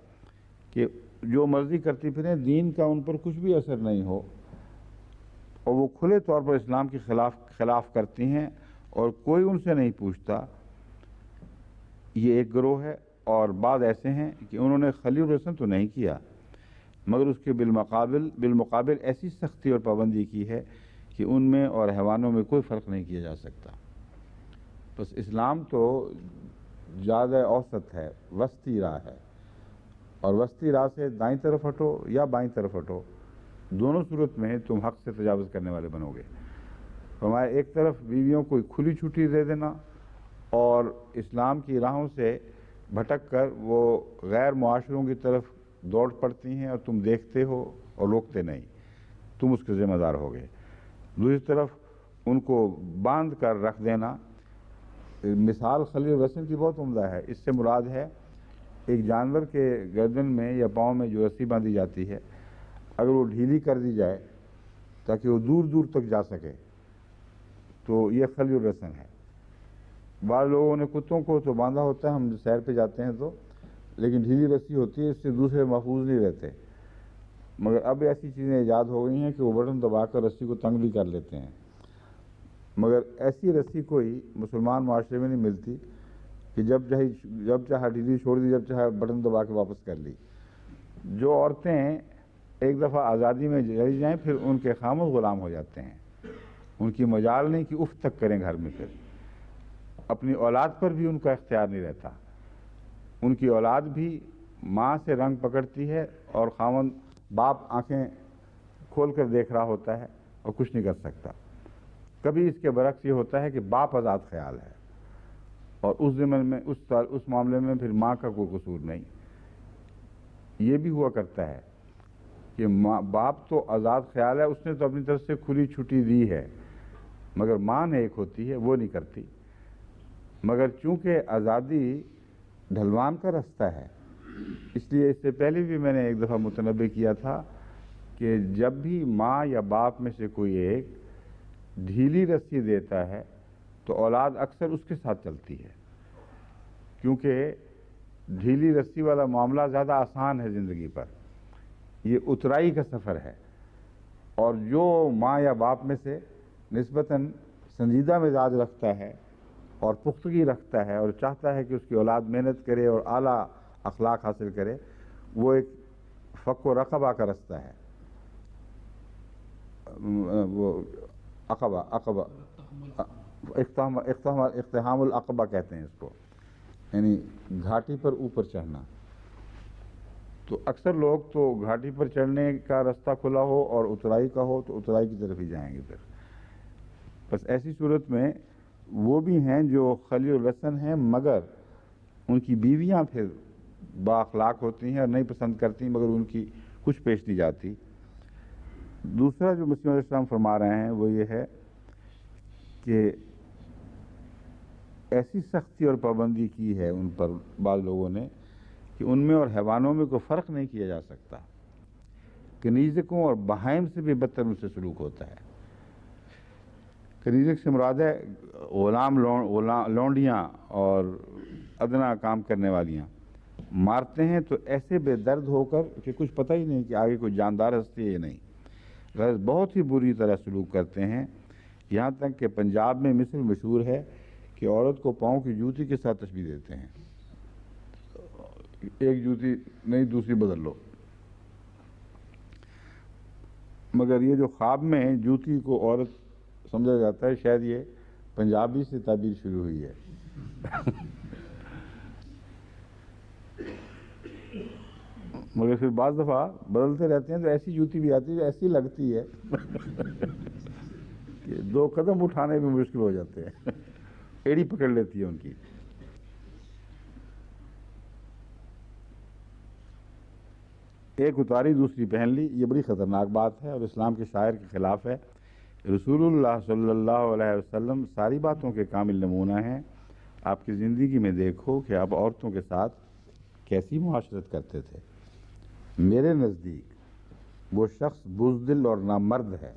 کہ جو مرضی کرتی پھریں، دین کا ان پر کچھ بھی اثر نہیں ہو، اور وہ کھلے طور پر اسلام کے خلاف کرتی ہیں اور کوئی ان سے نہیں پوچھتا. یہ ایک گروہ ہے. اور بعض ایسے ہیں کہ انہوں نے خلی الرسن تو نہیں کیا، مگر اس کے بالمقابل ایسی سختی اور پابندی کی ہے کہ ان میں اور حیوانوں میں کوئی فرق نہیں کیا جا سکتا. بس اسلام تو زیادہ اوسط ہے، وسطی راہ ہے، اور وسطی راہ سے دائیں طرف ہٹو یا بائیں طرف ہٹو، دونوں صورت میں تم حق سے تجاوز کرنے والے بنو گے. ہمارے ایک طرف بیویوں کو کھلی چھٹی دے دینا اور اسلام کی راہوں سے بھٹک کر وہ غیر معاشروں کی طرف دوڑ پڑتی ہیں اور تم دیکھتے ہو اور روکتے نہیں، تم اس کے ذمہ دار ہو گئے. دوسری طرف ان کو باندھ کر رکھ دینا. مثال خلی الرسن کی بہت عمدہ ہے. اس سے مراد ہے ایک جانور کے گردن میں یا پاؤں میں جو رسی باندھی جاتی ہے، اگر وہ ڈھیلی کر دی جائے تاکہ وہ دور دور تک جا سکے تو یہ خلی الرسن ہے. بعض لوگوں نے کتوں کو تو باندھا ہوتا ہے، ہم سیر پہ جاتے ہیں تو، لیکن ڈھیلی رسی ہوتی ہے، اس سے دوسرے محفوظ نہیں رہتے. مگر اب ایسی چیزیں ایجاد ہو گئی ہیں کہ وہ بٹن دبا کر رسی کو تنگ بھی کر لیتے ہیں. مگر ایسی رسی کوئی مسلمان معاشرے میں نہیں ملتی کہ جب چاہے ڈھیلی چھوڑ دی، جب چاہے بٹن دبا کے واپس کر لی. جو عورتیں ایک دفعہ آزادی میں چلی جائیں پھر ان کے خامد غلام ہو جاتے ہیں. ان کی مجال نہیں کہ اف تک کریں گھر میں. پھر اپنی اولاد پر بھی ان کا اختیار نہیں رہتا. ان کی اولاد بھی ماں سے رنگ پکڑتی ہے اور خامد باپ آنکھیں کھول کر دیکھ رہا ہوتا ہے اور کچھ نہیں کر سکتا. کبھی اس کے برعکس یہ ہوتا ہے کہ باپ آزاد خیال ہے اور اس ضمن میں اس معاملے میں پھر ماں کا کوئی قصور نہیں. یہ بھی ہوا کرتا ہے کہ باپ تو آزاد خیال ہے، اس نے تو اپنی طرف سے کھلی چھٹی دی ہے، مگر ماں نے ایک ہوتی ہے وہ نہیں کرتی. مگر چونکہ آزادی ڈھلوان کا رستہ ہے، اس لیے اس سے پہلے بھی میں نے ایک دفعہ متنبہ کیا تھا کہ جب بھی ماں یا باپ میں سے کوئی ایک ڈھیلی رسی دیتا ہے تو اولاد اکثر اس کے ساتھ چلتی ہے، کیونکہ ڈھیلی رسی والا معاملہ زیادہ آسان ہے زندگی پر، یہ اترائی کا سفر ہے۔ اور جو ماں یا باپ میں سے نسبتاً سنجیدہ مزاج رکھتا ہے اور پختگی رکھتا ہے اور چاہتا ہے کہ اس کی اولاد محنت کرے اور اعلیٰ اخلاق حاصل کرے، وہ ایک فک و رقبہ کا رستہ ہے، وہ عقبہ اقتحام العقبہ کہتے ہیں اس کو، یعنی گھاٹی پر اوپر چڑھنا۔ تو اکثر لوگ تو گھاٹی پر چڑھنے کا رستہ کھلا ہو اور اترائی کا ہو تو اترائی کی طرف ہی جائیں گے پھر۔ بس ایسی صورت میں وہ بھی ہیں جو خلیل الرسن ہیں، مگر ان کی بیویاں پھر با اخلاق ہوتی ہیں اور نہیں پسند کرتی، مگر ان کی کچھ پیش نہیں جاتی۔ دوسرا جو مسیح علیہ السلام فرما رہے ہیں وہ یہ ہے کہ ایسی سختی اور پابندی کی ہے ان پر بعض لوگوں نے کہ ان میں اور حیوانوں میں کوئی فرق نہیں کیا جا سکتا، کنیزکوں اور بہائم سے بھی بدتر ان سے سلوک ہوتا ہے۔ کنیزک سے مراد ہے غلام لونڈیاں اور ادنا کام کرنے والیاں، مارتے ہیں تو ایسے بے درد ہو کر کہ کچھ پتہ ہی نہیں کہ آگے کوئی جاندار ہستی ہے یا نہیں، غرض بہت ہی بری طرح سلوک کرتے ہیں، یہاں تک کہ پنجاب میں مثل مشہور ہے کہ عورت کو پاؤں کی جوتی کے ساتھ تشبیہ دیتے ہیں، ایک جوتی نہیں دوسری بدل لو۔ مگر یہ جو خواب میں جوتی کو عورت سمجھا جاتا ہے، شاید یہ پنجابی سے تعبیر شروع ہوئی ہے۔ مگر پھر بعض دفعہ بدلتے رہتے ہیں تو ایسی جوتی بھی آتی ہے جو ایسی لگتی ہے کہ 2 قدم اٹھانے میں مشکل ہو جاتے ہیں، ایڑی پکڑ لیتی ہے ان کی۔ ایک اتاری دوسری پہن لی، یہ بڑی خطرناک بات ہے اور اسلام کے شاعر کے خلاف ہے۔ رسول اللہ صلی اللہ علیہ وسلم ساری باتوں کے کامل نمونہ ہیں۔ آپ کی زندگی میں دیکھو کہ آپ عورتوں کے ساتھ کیسی معاشرت کرتے تھے۔ میرے نزدیک وہ شخص بزدل اور نامرد ہے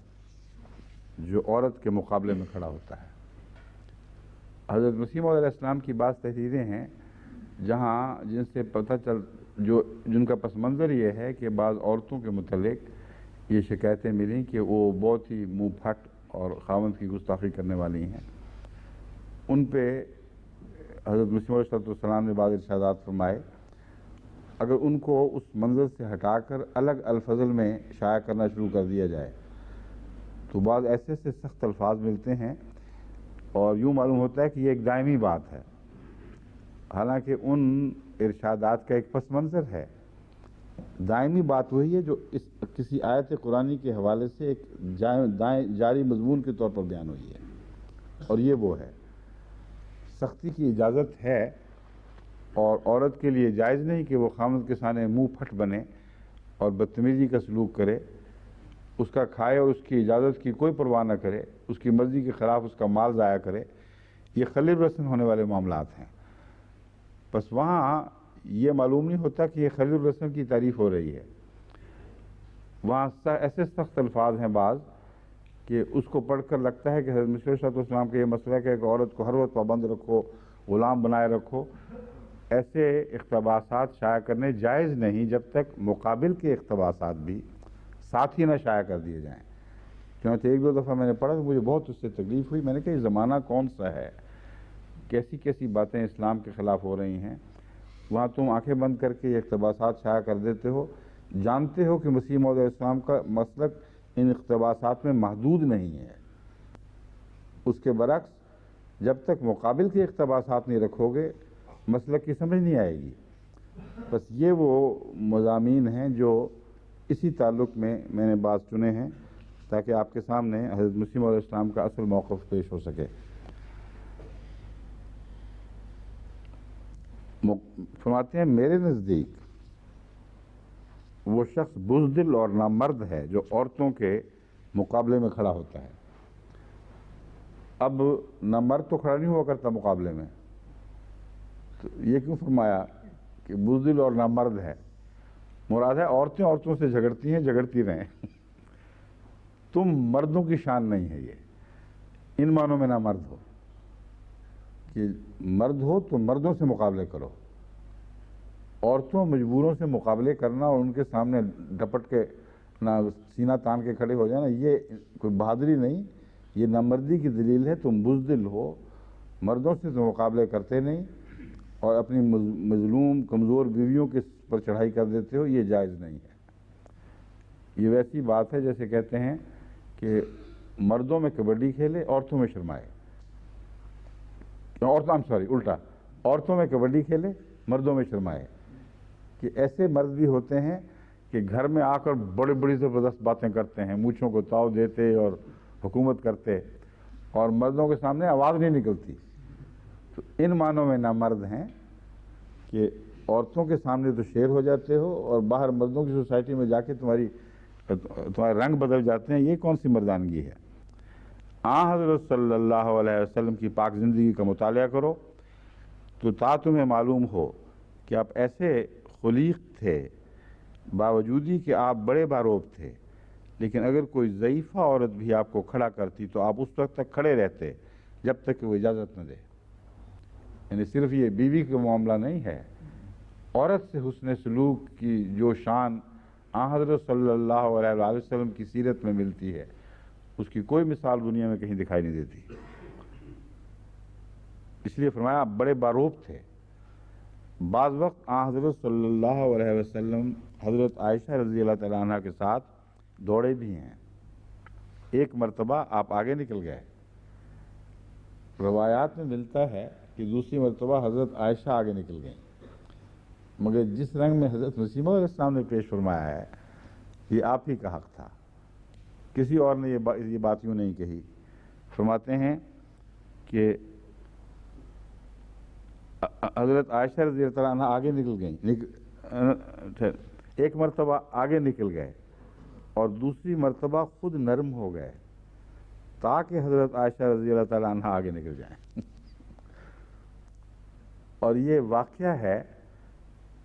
جو عورت کے مقابلے میں کھڑا ہوتا ہے۔ حضرت مسیح موعود علیہ السلام کی بعض تحریریں ہیں جہاں جن سے پتہ جن کا پس منظر یہ ہے کہ بعض عورتوں کے متعلق یہ شکایتیں ملیں کہ وہ بہت ہی منہ پھٹ اور خاوند کی گستاخی کرنے والی ہیں۔ ان پہ حضرت مسیح علیہ السلام نے بعض ارشادات فرمائے، اگر ان کو اس منظر سے ہٹا کر الگ الفضل میں شائع کرنا شروع کر دیا جائے تو بعض ایسے سخت الفاظ ملتے ہیں اور یوں معلوم ہوتا ہے کہ یہ ایک دائمی بات ہے، حالانکہ ان ارشادات کا ایک پس منظر ہے۔ دائمی بات وہی ہے جو کسی آیت قرآنی کے حوالے سے ایک جاری مضمون کے طور پر بیان ہوئی ہے، اور یہ وہ ہے۔ سختی کی اجازت ہے اور عورت کے لیے جائز نہیں کہ وہ خامد کے سامنے منہ پھٹ بنے اور بدتمیزی کا سلوک کرے، اس کا کھائے اور اس کی اجازت کی کوئی پرواہ نہ کرے، اس کی مرضی کے خلاف اس کا مال ضائع کرے۔ یہ خلیل رسن ہونے والے معاملات ہیں۔ بس وہاں یہ معلوم نہیں ہوتا کہ یہ خلیل الرسم کی تعریف ہو رہی ہے، وہاں ایسے سخت الفاظ ہیں بعض کہ اس کو پڑھ کر لگتا ہے کہ حضرت مسیح علیہ السلام کا یہ مسئلہ ہے کہ ایک عورت کو ہر وقت پابند رکھو، غلام بنائے رکھو۔ ایسے اقتباسات شائع کرنے جائز نہیں جب تک مقابل کے اقتباسات بھی ساتھ ہی نہ شائع کر دیے جائیں۔ چنانچہ 1-2 دفعہ میں نے پڑھا تو مجھے بہت اس سے تکلیف ہوئی، میں نے کہا یہ زمانہ کون سا ہے، کیسی کیسی باتیں اسلام کے خلاف ہو رہی ہیں، وہاں تم آنکھیں بند کر کے یہ اقتباسات شائع کر دیتے ہو، جانتے ہو کہ مسیح موعود علیہ السلام کا مسلک ان اقتباسات میں محدود نہیں ہے۔ اس کے برعکس جب تک مقابل کے اقتباسات نہیں رکھو گے مسلک کی سمجھ نہیں آئے گی۔ بس یہ وہ مضامین ہیں جو اسی تعلق میں نے بات چنے ہیں تاکہ آپ کے سامنے حضرت مسیح موعود علیہ السلام کا اصل موقف پیش ہو سکے۔ فرماتے ہیں میرے نزدیک وہ شخص بزدل اور نامرد ہے جو عورتوں کے مقابلے میں کھڑا ہوتا ہے۔ اب نامرد تو کھڑا نہیں ہوا کرتا مقابلے میں، تو یہ کیوں فرمایا کہ بزدل اور نامرد ہے؟ مراد ہے عورتیں عورتوں سے جھگڑتی ہیں، جھگڑتی رہیں، تم مردوں کی شان نہیں ہے یہ، ان معنوں میں نامرد ہو کہ مرد ہو تو مردوں سے مقابلے کرو، عورتوں مجبوروں سے مقابلے کرنا اور ان کے سامنے ڈپٹ کے نہ سینہ تان کے کھڑے ہو جانا، یہ کوئی بہادری نہیں، یہ نامردی کی دلیل ہے۔ تم بزدل ہو، مردوں سے تم مقابلے کرتے نہیں اور اپنی مظلوم کمزور بیویوں کے پر چڑھائی کر دیتے ہو، یہ جائز نہیں ہے۔ یہ ویسی بات ہے جیسے کہتے ہیں کہ مردوں میں کبڈی کھیلے، عورتوں میں شرمائے، الٹا، عورتوں میں کبڈی کھیلے، مردوں میں شرمائے۔ کہ ایسے مرد بھی ہوتے ہیں کہ گھر میں آ کر بڑی بڑی زبردست باتیں کرتے ہیں، مونچھوں کو تاؤ دیتے اور حکومت کرتے، اور مردوں کے سامنے آواز نہیں نکلتی۔ تو ان معنوں میں نامرد ہیں کہ عورتوں کے سامنے تو شیر ہو جاتے ہو اور باہر مردوں کی سوسائٹی میں جا کے تمہارے رنگ بدل جاتے ہیں، یہ کون سی مردانگی ہے؟ حضرت صلی اللہ علیہ وسلم کی پاک زندگی کا مطالعہ کرو تو تمہیں معلوم ہو کہ آپ ایسے خلیق تھے، باوجودی کہ آپ بڑے باروب تھے، لیکن اگر کوئی ضعیفہ عورت بھی آپ کو کھڑا کرتی تو آپ اس وقت تک کھڑے رہتے جب تک کہ وہ اجازت نہ دے۔ یعنی صرف یہ بیوی کا معاملہ نہیں ہے، عورت سے حسن سلوک کی جو شان حضرت صلی اللہ علیہ وسلم کی سیرت میں ملتی ہے، اس کی کوئی مثال دنیا میں کہیں دکھائی نہیں دیتی۔ اس لیے فرمایا آپ بڑے باروب تھے۔ بعض وقت حضرت صلی اللہ علیہ وسلم حضرت عائشہ رضی اللہ تعالیٰ عنہ کے ساتھ دوڑے بھی ہیں۔ ایک مرتبہ آپ آگے نکل گئے، روایات میں ملتا ہے کہ دوسری مرتبہ حضرت عائشہ آگے نکل گئیں، مگر جس رنگ میں حضرت مسیح موعود علیہ السلام نے پیش فرمایا ہے یہ آپ ہی کا حق تھا، کسی اور نے یہ بات یوں نہیں کہی۔ فرماتے ہیں کہ حضرت عائشہ رضی اللہ عنہ آگے نکل گئیں، ایک مرتبہ آگے نکل گئے اور دوسری مرتبہ خود نرم ہو گئے تاکہ حضرت عائشہ رضی اللہ تعالیٰ عنہ آگے نکل جائیں۔ اور یہ واقعہ ہے،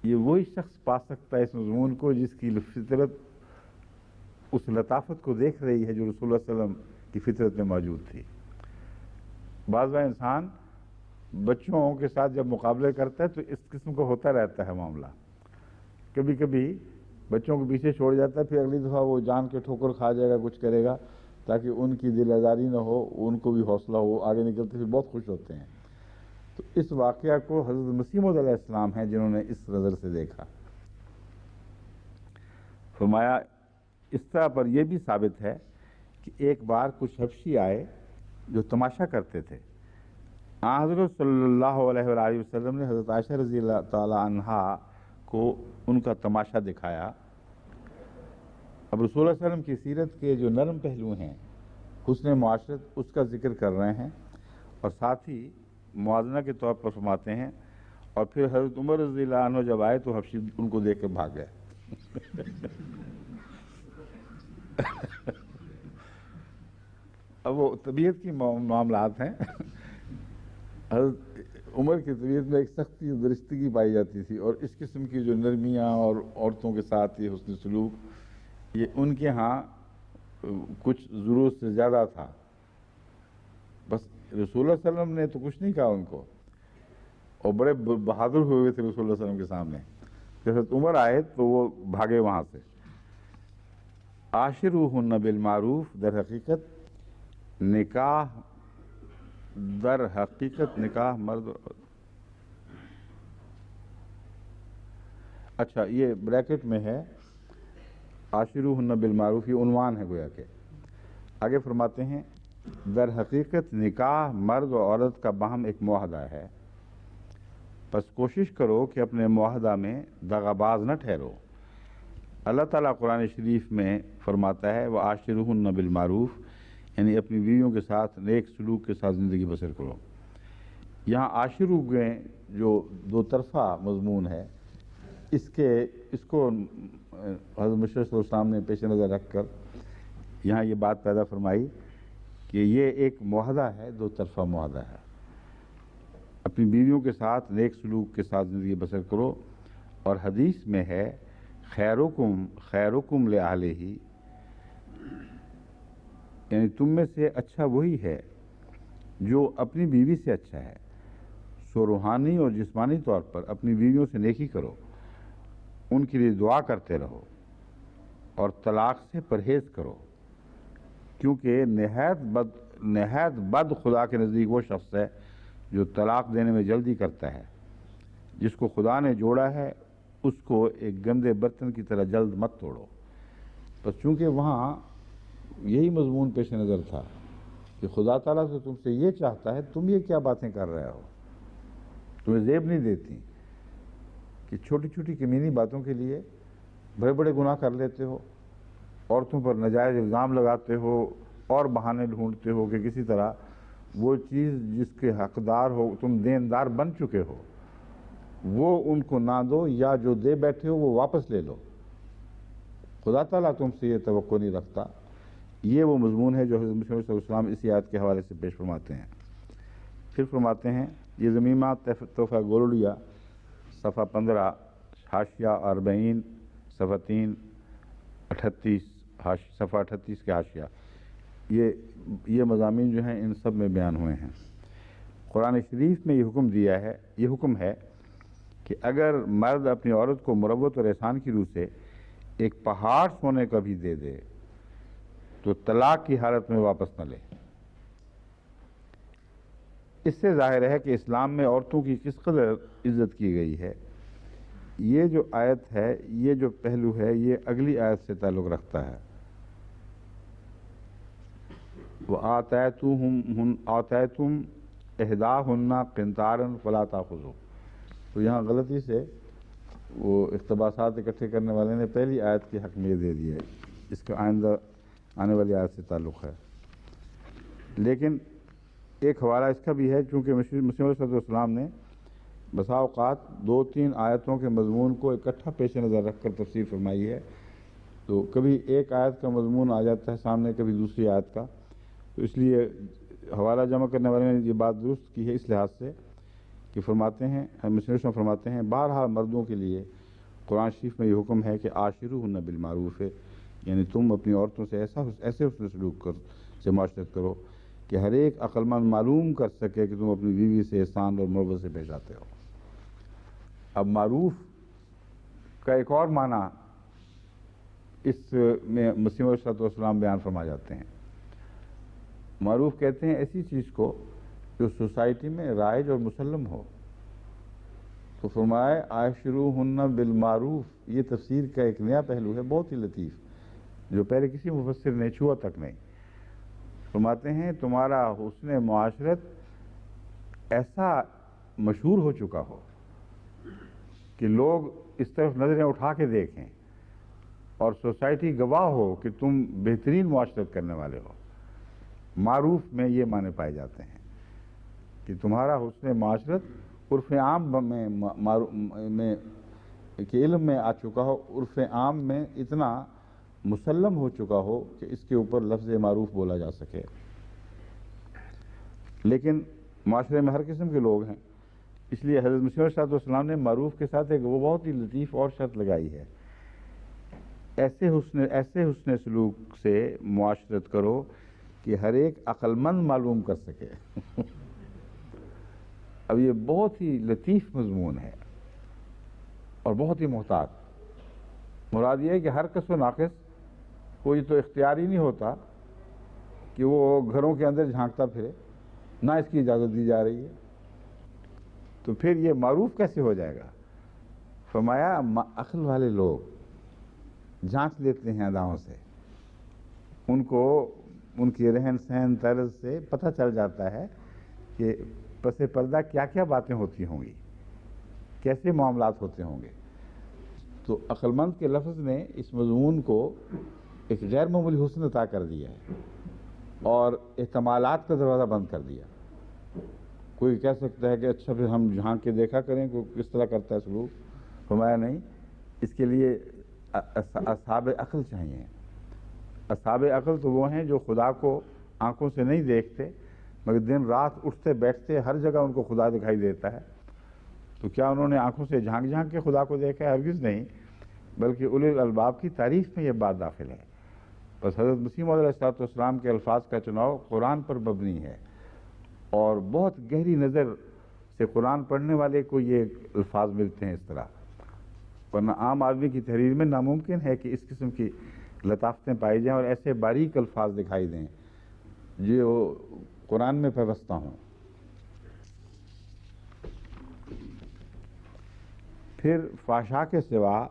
یہ وہی شخص پا سکتا ہے اس مضمون کو جس کی فطرت اس لطافت کو دیکھ رہی ہے جو رسول اللہ صلی اللہ علیہ وسلم کی فطرت میں موجود تھی۔ بعض بار انسان بچوں کے ساتھ جب مقابلے کرتا ہے تو اس قسم کا ہوتا رہتا ہے معاملہ، کبھی کبھی بچوں کو پیچھے چھوڑ جاتا ہے، پھر اگلی دفعہ وہ جان کے ٹھوکر کھا جائے گا، کچھ کرے گا تاکہ ان کی دل آزاری نہ ہو، ان کو بھی حوصلہ ہو، آگے نکلتے پھر بہت خوش ہوتے ہیں۔ تو اس واقعہ کو حضرت مسیح موعود علیہ السلام ہیں جنہوں نے اس نظر سے دیکھا۔ فرمایا اس طرح پر یہ بھی ثابت ہے کہ ایک بار کچھ حبشی آئے جو تماشا کرتے تھے، حضرت صلی اللہ علیہ وآلہ وسلم نے حضرت عائشہ رضی اللہ تعالی عنہا کو ان کا تماشا دکھایا۔ اب رسول اللہ صلی اللہ علیہ وسلم کی سیرت کے جو نرم پہلو ہیں، حسن معاشرت، اس کا ذکر کر رہے ہیں، اور ساتھ ہی موازنہ کے طور پر فرماتے ہیں۔ اور پھر حضرت عمر رضی اللہ عنہ جب آئے تو حبشی ان کو دیکھ کے بھاگ گئے۔ اب وہ طبیعت کی معاملات ہیں۔ حضرت عمر کی طبیعت میں ایک سختی اور درستگی پائی جاتی تھی، اور اس قسم کی جو نرمیاں اور عورتوں کے ساتھ یہ حسن سلوک، یہ ان کے ہاں کچھ ضرورت سے زیادہ تھا۔ بس رسول اللہ صلی اللہ علیہ وسلم نے تو کچھ نہیں کہا ان کو، اور بڑے بہادر ہوئے تھے رسول اللہ صلی اللہ علیہ وسلم کے سامنے۔ جب حضرت عمر آئے تو وہ بھاگے وہاں سے۔ عاشروہن بالمعروف، در حقیقت نکاح مرد، اچھا یہ بریکٹ میں ہے عاشروہن بالمعروف، یہ عنوان ہے گویا کہ۔ آگے فرماتے ہیں در حقیقت نکاح مرد و عورت کا باہم ایک معاہدہ ہے، پس کوشش کرو کہ اپنے معاہدہ میں دغاباز نہ ٹھہرو۔ اللہ تعالیٰ قرآن شریف میں فرماتا ہے وَعاشروہن بالمعروف، یعنی اپنی بیویوں کے ساتھ نیک سلوک کے ساتھ زندگی بسر کرو۔ یہاں عاشرو میں جو دو طرفہ مضمون ہے، اس کو حضرت مشرف صلی اللہ علیہ وسلم نے پیش نظر رکھ کر یہاں یہ بات پیدا فرمائی کہ یہ ایک معاہدہ ہے، دو طرفہ معاہدہ ہے۔ اپنی بیویوں کے ساتھ نیک سلوک کے ساتھ زندگی بسر کرو، اور حدیث میں ہے خیرکم لأہلہ، یعنی تم میں سے اچھا وہی ہے جو اپنی بیوی سے اچھا ہے، سو روحانی اور جسمانی طور پر اپنی بیویوں سے نیکی کرو، ان کے لیے دعا کرتے رہو اور طلاق سے پرہیز کرو، کیونکہ نہایت بد خدا کے نزدیک وہ شخص ہے جو طلاق دینے میں جلدی کرتا ہے۔ جس کو خدا نے جوڑا ہے اس کو ایک گندے برتن کی طرح جلد مت توڑو۔ بس چونکہ وہاں یہی مضمون پیش نظر تھا کہ خدا تعالیٰ سے تم سے یہ چاہتا ہے، تم یہ کیا باتیں کر رہے ہو، تمہیں زیب نہیں دیتی کہ چھوٹی چھوٹی کمینی باتوں کے لیے بڑے بڑے گناہ کر لیتے ہو، عورتوں پر ناجائز الزام لگاتے ہو اور بہانے ڈھونڈتے ہو کہ کسی طرح وہ چیز جس کے حقدار ہو، تم دیندار بن چکے ہو، وہ ان کو نہ دو، یا جو دے بیٹھے ہو وہ واپس لے لو۔ خدا تعالیٰ تم سے یہ توقع نہیں رکھتا۔ یہ وہ مضمون ہے جو حضرت مسیح علیہ السلام اسی آیت کے حوالے سے پیش فرماتے ہیں۔ پھر فرماتے ہیں یہ ضمیمہ تحفہ گولڈیا صفحہ 15 حاشیہ 40 صفحہ 3 38 صفحہ 38 کے حاشیہ، یہ مضامین جو ہیں ان سب میں بیان ہوئے ہیں۔ قرآن شریف میں یہ حکم ہے کہ اگر مرد اپنی عورت کو مروت اور احسان کی روح سے ایک پہاڑ سونے کا بھی دے دے تو طلاق کی حالت میں واپس نہ لے۔ اس سے ظاہر ہے کہ اسلام میں عورتوں کی کس قدر عزت کی گئی ہے۔ یہ جو آیت ہے، یہ جو پہلو ہے، یہ اگلی آیت سے تعلق رکھتا ہے۔ آتیتم احداہن قنطارا فلا تاخذوا، تو یہاں غلطی سے وہ اقتباسات اکٹھے کرنے والے نے پہلی آیت کے حق میں یہ دے دیا ہے، اس کا آئندہ آنے والی آیت سے تعلق ہے۔ لیکن ایک حوالہ اس کا بھی ہے، چونکہ مسیح علیہ السلام نے بسا اوقات 2-3 آیتوں کے مضمون کو اکٹھا پیش نظر رکھ کر تفسیر فرمائی ہے، تو کبھی ایک آیت کا مضمون آ جاتا ہے سامنے، کبھی دوسری آیت کا، تو اس لیے حوالہ جمع کرنے والے نے یہ بات درست کی ہے اس لحاظ سے کہ فرماتے ہیں، مسیح علیہ السلام فرماتے ہیں بہرحال مردوں کے لیے قرآن شریف میں یہ حکم ہے کہ عاشروہن بالمعروف ہے، یعنی تم اپنی عورتوں سے ایسے حسن سلوک سے معاشرت کرو کہ ہر ایک عقل مند معلوم کر سکے کہ تم اپنی بیوی سے احسان اور محبت سے پیش آتے ہو۔ اب معروف کا ایک اور معنی اس میں مسیح علیہ السلام بیان فرما جاتے ہیں۔ معروف کہتے ہیں ایسی چیز کو جو سوسائٹی میں رائج اور مسلم ہو۔ تو فرمائے عاشروہن بالمعروف، یہ تفسیر کا ایک نیا پہلو ہے، بہت ہی لطیف، جو پہلے کسی مفسر نے چھوا تک نہیں۔ فرماتے ہیں تمہارا حسن معاشرت ایسا مشہور ہو چکا ہو کہ لوگ اس طرف نظریں اٹھا کے دیکھیں اور سوسائٹی گواہ ہو کہ تم بہترین معاشرت کرنے والے ہو۔ معروف میں یہ معنی پائے جاتے ہیں کہ تمہارا حسن معاشرت عرف عام میں کہ علم میں آ چکا ہو، عرف عام میں اتنا مسلم ہو چکا ہو کہ اس کے اوپر لفظ معروف بولا جا سکے۔ لیکن معاشرے میں ہر قسم کے لوگ ہیں، اس لیے حضرت مسیح علیہ السلام نے معروف کے ساتھ ایک وہ بہت ہی لطیف اور شرط لگائی ہے، ایسے حسن سلوک سے معاشرت کرو کہ ہر ایک عقل مند معلوم کر سکے۔ اب یہ بہت ہی لطیف مضمون ہے اور بہت ہی محتاط۔ مراد یہ ہے کہ ہر کس و ناقص کو یہ تو اختیاری نہیں ہوتا کہ وہ گھروں کے اندر جھانکتا پھرے، نہ اس کی اجازت دی جا رہی ہے، تو پھر یہ معروف کیسے ہو جائے گا؟ فرمایا عقل والے لوگ جھانک لیتے ہیں اداؤں سے، ان کو ان کی رہن سہن طرز سے پتہ چل جاتا ہے کہ پس پردہ کیا کیا باتیں ہوتی ہوں گی، کیسے معاملات ہوتے ہوں گے۔ تو عقل مند کے لفظ نے اس مضمون کو ایک غیر معمولی حسن عطا کر دیا ہے اور احتمالات کا دروازہ بند کر دیا۔ کوئی کہہ سکتا ہے کہ اچھا پھر ہم جھانک کے دیکھا کریں کہ کس طرح کرتا ہے سلوک۔ فرمایا نہیں، اس کے لیے اصحاب عقل چاہیے۔ اصحاب عقل تو وہ ہیں جو خدا کو آنکھوں سے نہیں دیکھتے مگر دن رات اٹھتے بیٹھتے ہر جگہ ان کو خدا دکھائی دیتا ہے۔ تو کیا انہوں نے آنکھوں سے جھانک جھانک کے خدا کو دیکھا ہے؟ ہرگز نہیں، بلکہ اولی الالباب کی تعریف میں یہ بات داخل ہے۔ بس حضرت مسیح موعود علیہ السلام کے الفاظ کا چناؤ قرآن پر مبنی ہے، اور بہت گہری نظر سے قرآن پڑھنے والے کو یہ الفاظ ملتے ہیں اس طرح، ورنہ عام آدمی کی تحریر میں ناممکن ہے کہ اس قسم کی لطافتیں پائی جائیں اور ایسے باریک الفاظ دکھائی دیں جو قرآن میں پیوستہ ہوں۔ پھر فحشا کے سوا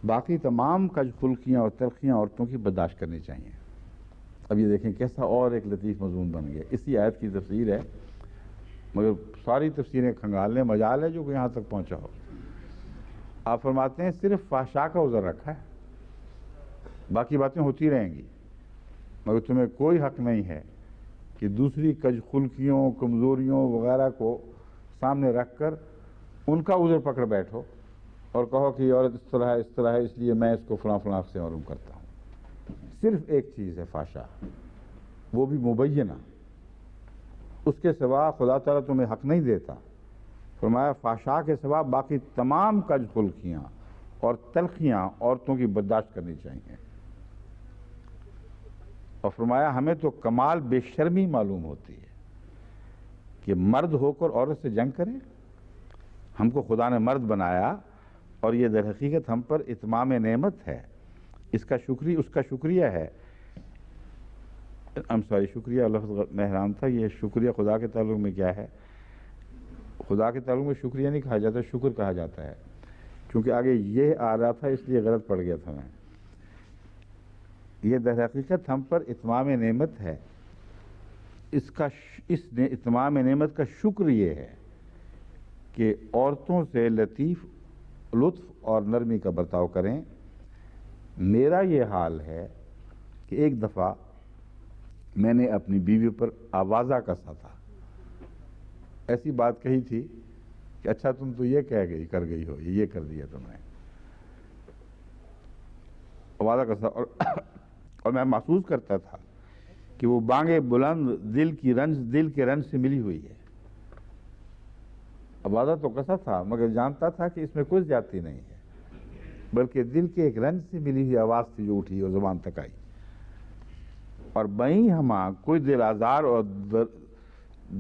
باقی تمام کج خلقیاں اور تلخیاں عورتوں کی برداشت کرنی چاہیے۔ اب یہ دیکھیں کیسا اور ایک لطیف مضمون بن گیا، اسی آیت کی تفسیر ہے، مگر ساری تفسیریں کھنگال لیں، مجال ہے جو کہ یہاں تک پہنچا ہو۔ آپ فرماتے ہیں صرف فحشا کا عذر رکھا ہے، باقی باتیں ہوتی رہیں گی، مگر تمہیں کوئی حق نہیں ہے کہ دوسری کج خلقیوں، کمزوریوں وغیرہ کو سامنے رکھ کر ان کا عذر پکڑ بیٹھو اور کہو کہ یہ عورت اس طرح ہے اس لیے میں اس کو فلاں فلاں سے محروم کرتا ہوں۔ صرف ایک چیز ہے فحشا، وہ بھی مبینہ، اس کے سوا خدا تعالیٰ تمہیں حق نہیں دیتا۔ فرمایا فحشا کے سوا باقی تمام کج خلقیاں اور تلخیاں عورتوں کی برداشت کرنی چاہیے۔ اور فرمایا ہمیں تو کمال بے شرمی معلوم ہوتی ہے کہ مرد ہو کر عورت سے جنگ کریں۔ ہم کو خدا نے مرد بنایا اور یہ در حقیقت ہم پر اتمام نعمت ہے، اس کا شکریہ ہے۔ شکریہ لفظ میں حیران تھا، یہ شکریہ خدا کے تعلق میں کیا ہے؟ خدا کے تعلق میں شکریہ نہیں کہا جاتا، شکر کہا جاتا ہے، کیونکہ آگے یہ آ رہا تھا اس لیے غلط پڑ گیا تھا میں۔ یہ در حقیقت ہم پر اتمام نعمت ہے، اس اتمام نعمت کا شکر یہ ہے کہ عورتوں سے لطف اور نرمی کا برتاؤ کریں۔ میرا یہ حال ہے کہ ایک دفعہ میں نے اپنی بیوی پر آوازہ کسا تھا، ایسی بات کہی تھی کہ اچھا تم تو یہ کر گئی ہو، یہ کر دیا تم نے، آوازہ کسا، اور میں محسوس کرتا تھا کہ وہ بانگے بلند دل کے رنج سے ملی ہوئی ہے۔ آوازہ تو کسا تھا مگر جانتا تھا کہ اس میں کوئی زیادتی نہیں ہے، بلکہ دل کے ایک رنج سے ملی ہوئی آواز تھی جو اٹھی اور زبان تک آئی، اور بئیں ہماں کوئی دل آزار اور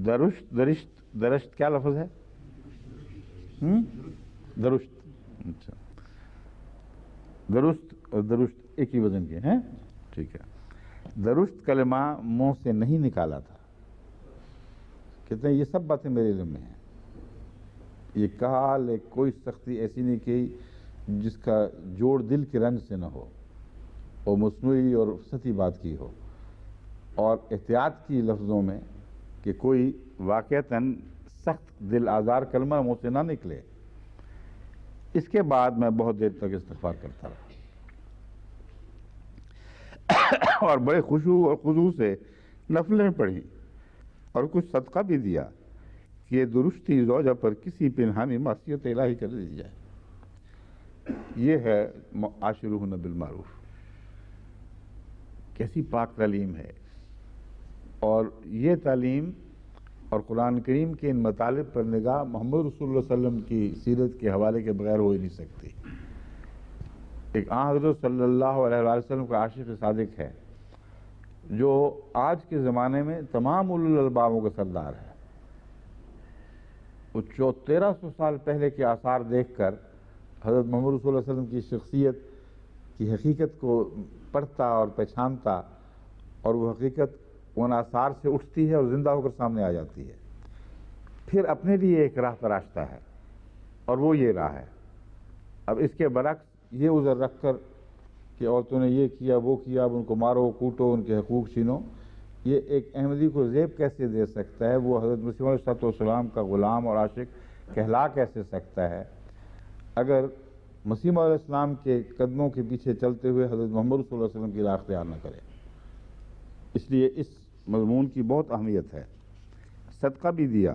درشت کیا لفظ ہے؟ درست، اچھا، درست اور درست ایک ہی وزن کے ہیں، ٹھیک ہے۔ درست کلمہ منہ سے نہیں نکالا تھا، کہتے ہیں یہ سب باتیں میرے علم میں ہیں، یہ کہا لیکن کوئی سختی ایسی نہیں کی جس کا جوڑ دل کے رنج سے نہ ہو اور مصنوعی اور سطحی بات کی ہو، اور احتیاط کی لفظوں میں کہ کوئی واقعتاً سخت دل آزار کلمہ منہ سے نہ نکلے۔ اس کے بعد میں بہت دیر تک استغفار کرتا رہا اور بڑے خشوع اور خضوع سے نفلیں پڑھی اور کچھ صدقہ بھی دیا کہ یہ درستی زوجہ پر کسی پنہانی معصیت الہی کر دی جائے۔ یہ ہے عاشروہن بالمعروف، کیسی پاک تعلیم ہے، اور یہ تعلیم اور قرآن کریم کے ان مطالب پر نگاہ محمد رسول اللہ صلی اللہ علیہ وسلم کی سیرت کے حوالے کے بغیر ہو ہی نہیں سکتی۔ ایک حضرت صلی اللہ علیہ وسلم کا عاشق صادق ہے جو آج کے زمانے میں تمام اولو الالبابوں کا سردار ہے۔ وہ 1300 سال پہلے کے آثار دیکھ کر حضرت محمد رسول اللہ صلی اللہ علیہ وسلم کی شخصیت کی حقیقت کو پڑھتا اور پہچانتا، اور وہ حقیقت ان آثار سے اٹھتی ہے اور زندہ ہو کر سامنے آ جاتی ہے۔ پھر اپنے لیے ایک راہ تراشتا ہے، اور وہ یہ راہ ہے۔ اب اس کے برعکس یہ عذر رکھ کر کہ عورتوں نے یہ کیا وہ کیا، اب ان کو مارو کوٹو، ان کے حقوق چھینو، یہ ایک احمدی کو زیب کیسے دے سکتا ہے؟ وہ حضرت مسیح علیہ السلام کا غلام اور عاشق کہلا کیسے سکتا ہے اگر مسیح علیہ السلام کے قدموں کے پیچھے چلتے ہوئے حضرت محمد صلی اللہ علیہ وسلم کی راہ اختیار نہ کرے؟ اس لیے اس مضمون کی بہت اہمیت ہے۔ صدقہ بھی دیا،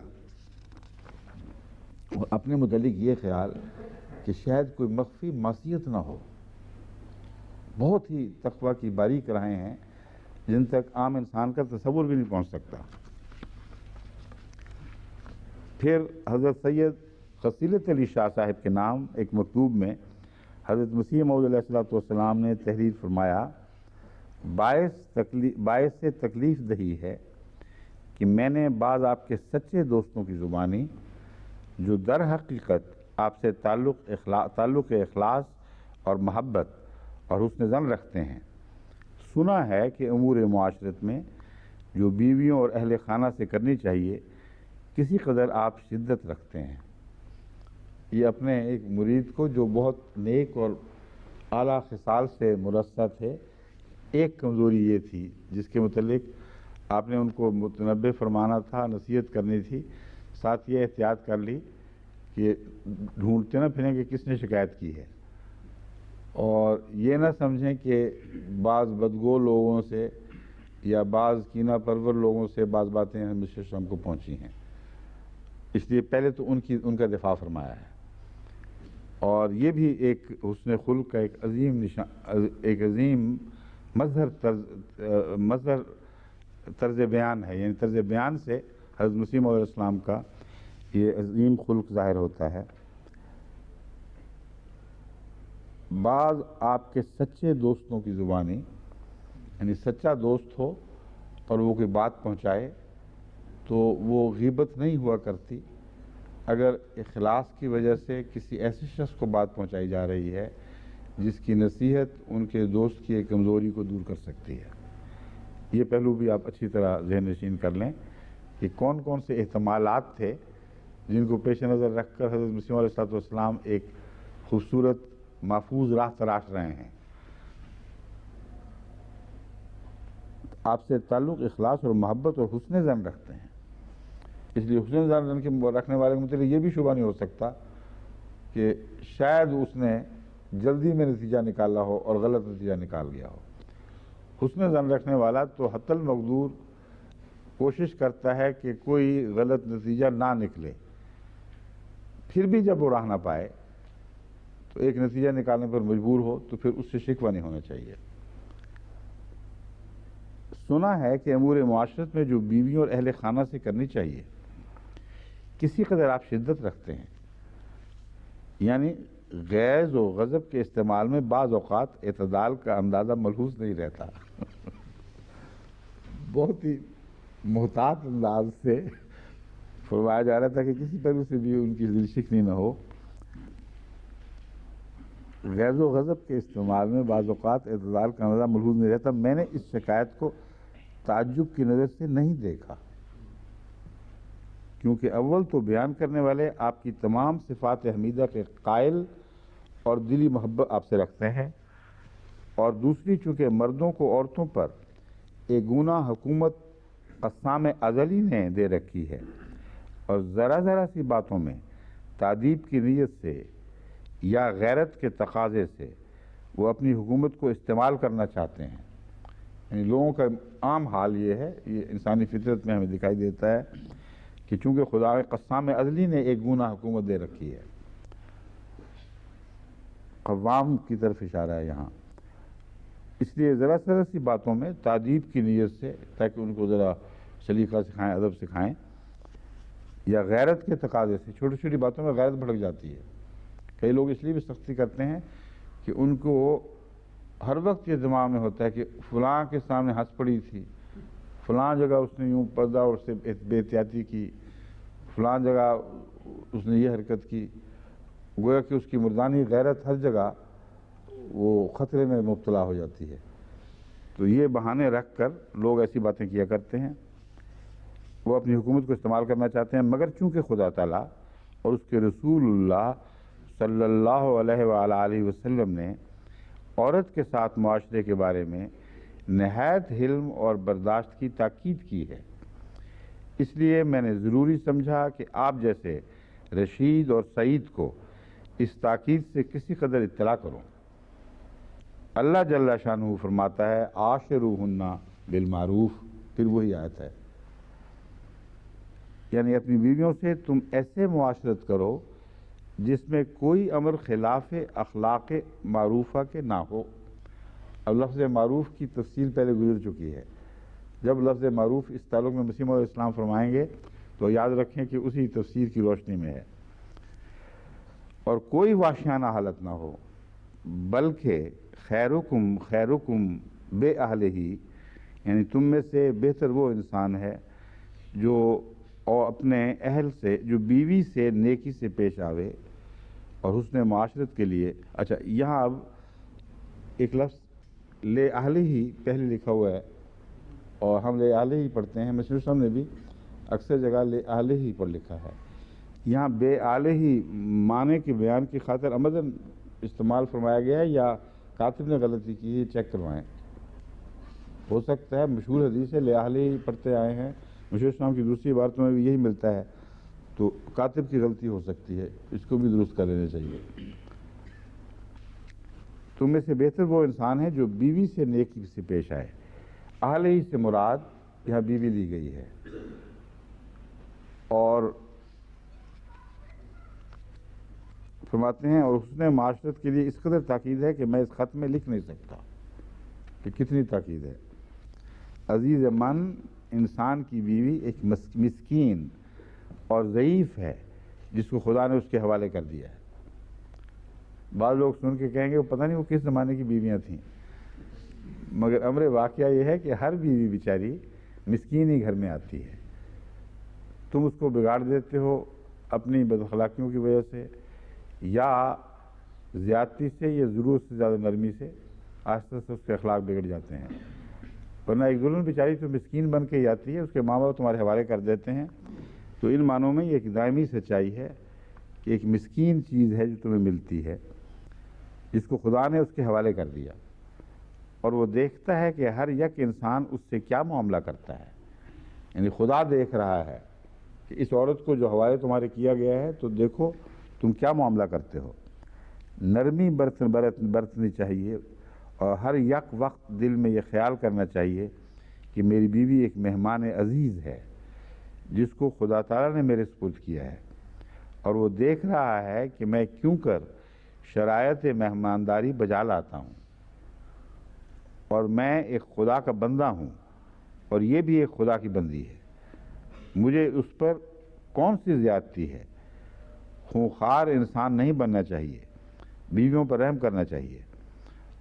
اور اپنے متعلق یہ خیال کہ شاید کوئی مخفی معصیت نہ ہو۔ بہت ہی تقویٰ کی باریک راہیں ہیں جن تک عام انسان کا تصور بھی نہیں پہنچ سکتا۔ پھر حضرت سید خصیلت علی شاہ صاحب کے نام ایک مکتوب میں حضرت مسیح موعود علیہ السلام نے تحریر فرمایا، باعث تکلیف دہی ہے کہ میں نے بعض آپ کے سچے دوستوں کی زبانی جو در حقیقت آپ سے تعلق اخلاص اور محبت اور حسن ظن رکھتے ہیں۔ سنا ہے کہ امور معاشرت میں جو بیویوں اور اہل خانہ سے کرنی چاہیے کسی قدر آپ شدت رکھتے ہیں۔ یہ اپنے ایک مرید کو جو بہت نیک اور اعلیٰ خصال سے مرصع تھے، ایک کمزوری یہ تھی جس کے متعلق آپ نے ان کو متنبہ فرمانا تھا، نصیحت کرنی تھی، ساتھ یہ احتیاط کر لی کہ ڈھونڈتے نہ پھریں کہ کس نے شکایت کی ہے، اور یہ نہ سمجھیں کہ بعض بدگو لوگوں سے یا بعض کینہ پرور لوگوں سے بعض باتیں ہم کو پہنچی ہیں۔ اس لیے پہلے تو ان کا دفاع فرمایا ہے، اور یہ بھی ایک حسن خلق کا ایک عظیم مظہر طرز بیان ہے، یعنی طرز بیان سے حضرت مسیح موعود علیہ السلام کا یہ عظیم خلق ظاہر ہوتا ہے۔ بعض آپ کے سچے دوستوں کی زبانی، یعنی سچا دوست ہو اور وہ کوئی بات پہنچائے تو وہ غیبت نہیں ہوا کرتی اگر اخلاص کی وجہ سے کسی ایسے شخص کو بات پہنچائی جا رہی ہے جس کی نصیحت ان کے دوست کی ایک کمزوری کو دور کر سکتی ہے۔ یہ پہلو بھی آپ اچھی طرح ذہن نشین کر لیں کہ کون کون سے احتمالات تھے جن کو پیش نظر رکھ کر حضرت مسیح علیہ السلام ایک خوبصورت محفوظ راہ تراش رہے ہیں۔ آپ سے تعلق اخلاص اور محبت اور حسن ظن رکھتے ہیں، اس لیے حسن ظن کے رکھنے والے کے متعلق یہ بھی شبہ نہیں ہو سکتا کہ شاید اس نے جلدی میں نتیجہ نکالا ہو اور غلط نتیجہ نکال گیا ہو۔ حسن ظن رکھنے والا تو حتی المقدور کوشش کرتا ہے کہ کوئی غلط نتیجہ نہ نکلے، پھر بھی جب وہ راہ نہ پائے تو ایک نتیجہ نکالنے پر مجبور ہو تو پھر اس سے شکوہ نہیں ہونا چاہیے۔ سنا ہے کہ امور معاشرت میں جو بیویوں اور اہل خانہ سے کرنی چاہیے کسی قدر آپ شدت رکھتے ہیں، یعنی غیظ و غضب کے استعمال میں بعض اوقات اعتدال کا اندازہ ملحوظ نہیں رہتا۔ بہت ہی محتاط انداز سے فرمایا جا رہا تھا کہ کسی پہلو سے بھی ان کی دل شکنی نہ ہو۔ غیظ و غضب کے استعمال میں بعض اوقات اعتدال کا اندازہ ملحوظ نہیں رہتا۔ میں نے اس شکایت کو تعجب کی نظر سے نہیں دیکھا، کیونکہ اول تو بیان کرنے والے آپ کی تمام صفات حمیدہ کے قائل اور دلی محبت آپ سے رکھتے ہیں، اور دوسری چونکہ مردوں کو عورتوں پر ایک گنا حکومت قسام ازلی نے دے رکھی ہے، اور ذرا ذرا سی باتوں میں تادیب کی نیت سے یا غیرت کے تقاضے سے وہ اپنی حکومت کو استعمال کرنا چاہتے ہیں۔ یعنی لوگوں کا عام حال یہ ہے، یہ انسانی فطرت میں ہمیں دکھائی دیتا ہے کہ چونکہ خدا قسام ازلی نے ایک گنا حکومت دے رکھی ہے، قوام کی طرف اشارہ ہے یہاں، اس لیے ذرا ذرا سی باتوں میں تادیب کی نیت سے، تاکہ ان کو ذرا سلیقہ سکھائیں، ادب سکھائیں، یا غیرت کے تقاضے سے، چھوٹی چھوٹی باتوں میں غیرت بھڑک جاتی ہے۔ کئی لوگ اس لیے بھی سختی کرتے ہیں کہ ان کو ہر وقت یہ دماغ میں ہوتا ہے کہ فلاں کے سامنے ہنس پڑی تھی، فلاں جگہ اس نے یوں پردہ اور سے بے احتیاطی کی، فلاں جگہ اس نے یہ حرکت کی، گویا کہ اس کی مردانی غیرت ہر جگہ وہ خطرے میں مبتلا ہو جاتی ہے۔ تو یہ بہانے رکھ کر لوگ ایسی باتیں کیا کرتے ہیں، وہ اپنی حکومت کو استعمال کرنا چاہتے ہیں، مگر چونکہ خدا تعالیٰ اور اس کے رسول اللہ صلی اللہ علیہ وآلہ وسلم نے عورت کے ساتھ معاشرے کے بارے میں نہایت حلم اور برداشت کی تاکید کی ہے، اس لیے میں نے ضروری سمجھا کہ آپ جیسے رشید اور سعید کو اس تاکید سے کسی قدر اطلاع کروں۔ اللہ جل شانہ فرماتا ہے عاشروہن بالمعروف، پھر وہی آیت ہے، یعنی اپنی بیویوں سے تم ایسے معاشرت کرو جس میں کوئی امر خلاف اخلاق معروفہ کے نہ ہو۔ اب لفظ معروف کی تفصیل پہلے گزر چکی ہے، جب لفظ معروف اس تعلق میں مسیح علیہ السلام فرمائیں گے تو یاد رکھیں کہ اسی تفسیر کی روشنی میں ہے۔ اور کوئی وحشیانہ حالت نہ ہو، بلکہ خیرکم بے اہلہ، یعنی تم میں سے بہتر وہ انسان ہے جو اپنے اہل سے، جو بیوی سے نیکی سے پیش آوے، اور حسن معاشرت کے لیے. اچھا یہاں اب ایک لفظ لے اہل ہی پہلے لکھا ہوا ہے اور ہم لے اہل ہی پڑھتے ہیں. مصنف صاحب نے بھی اکثر جگہ لے اہل ہی پر لکھا ہے. یہاں بے آل ہی معنی کے بیان کی خاطر عمدن استعمال فرمایا گیا ہے یا کاتب نے غلطی کی ہے؟ چیک کروائیں. ہو سکتا ہے مشہور حدیث ہے لے اہل ہی پڑھتے آئے ہیں, مشہور اسلام کی دوسری عبارتوں میں بھی یہی ملتا ہے, تو کاتب کی غلطی ہو سکتی ہے, اس کو بھی درست کر لینا چاہیے. تم میں سے بہتر وہ انسان ہے جو بیوی سے نیکی سے پیش آئے. اہل ہی سے مراد یہاں بیوی لی گئی ہے, اور فرماتے ہیں اور حسن معاشرت کے لیے اس قدر تاکید ہے کہ میں اس خط میں لکھ نہیں سکتا کہ کتنی تاکید ہے. عزیز من انسان کی بیوی ایک مسکین اور ضعیف ہے جس کو خدا نے اس کے حوالے کر دیا ہے. بعض لوگ سن کے کہیں گے وہ پتہ نہیں وہ کس زمانے کی بیویاں تھیں, مگر امر واقعہ یہ ہے کہ ہر بیوی بیچاری مسکین ہی گھر میں آتی ہے. تم اس کو بگاڑ دیتے ہو اپنی بد اخلاقیوں کی وجہ سے, یا زیادتی سے یا ضرورت سے زیادہ نرمی سے آہستہ سے اس کے اخلاق بگڑ جاتے ہیں. ورنہ ایک دلہن بیچاری تو مسکین بن کے ہی آتی ہے, اس کے ماں باپ تمہارے حوالے کر دیتے ہیں. تو ان معنوں میں یہ ایک دائمی سچائی ہے کہ ایک مسکین چیز ہے جو تمہیں ملتی ہے جس کو خدا نے اس کے حوالے کر دیا, اور وہ دیکھتا ہے کہ ہر یک انسان اس سے کیا معاملہ کرتا ہے. یعنی خدا دیکھ رہا ہے کہ اس عورت کو جو حوالے تمہارے کیا گیا ہے تو دیکھو تم کیا معاملہ کرتے ہو. نرمی برتنی چاہیے, اور ہر یک وقت دل میں یہ خیال کرنا چاہیے کہ میری بیوی ایک مہمان عزیز ہے جس کو خدا تعالیٰ نے میرے سپرد کیا ہے, اور وہ دیکھ رہا ہے کہ میں کیوں کر شرائط مہمانداری بجا لاتا ہوں, اور میں ایک خدا کا بندہ ہوں اور یہ بھی ایک خدا کی بندی ہے. مجھے اس پر کون سی زیادتی ہے. خونخوار انسان نہیں بننا چاہیے, بیویوں پر رحم کرنا چاہیے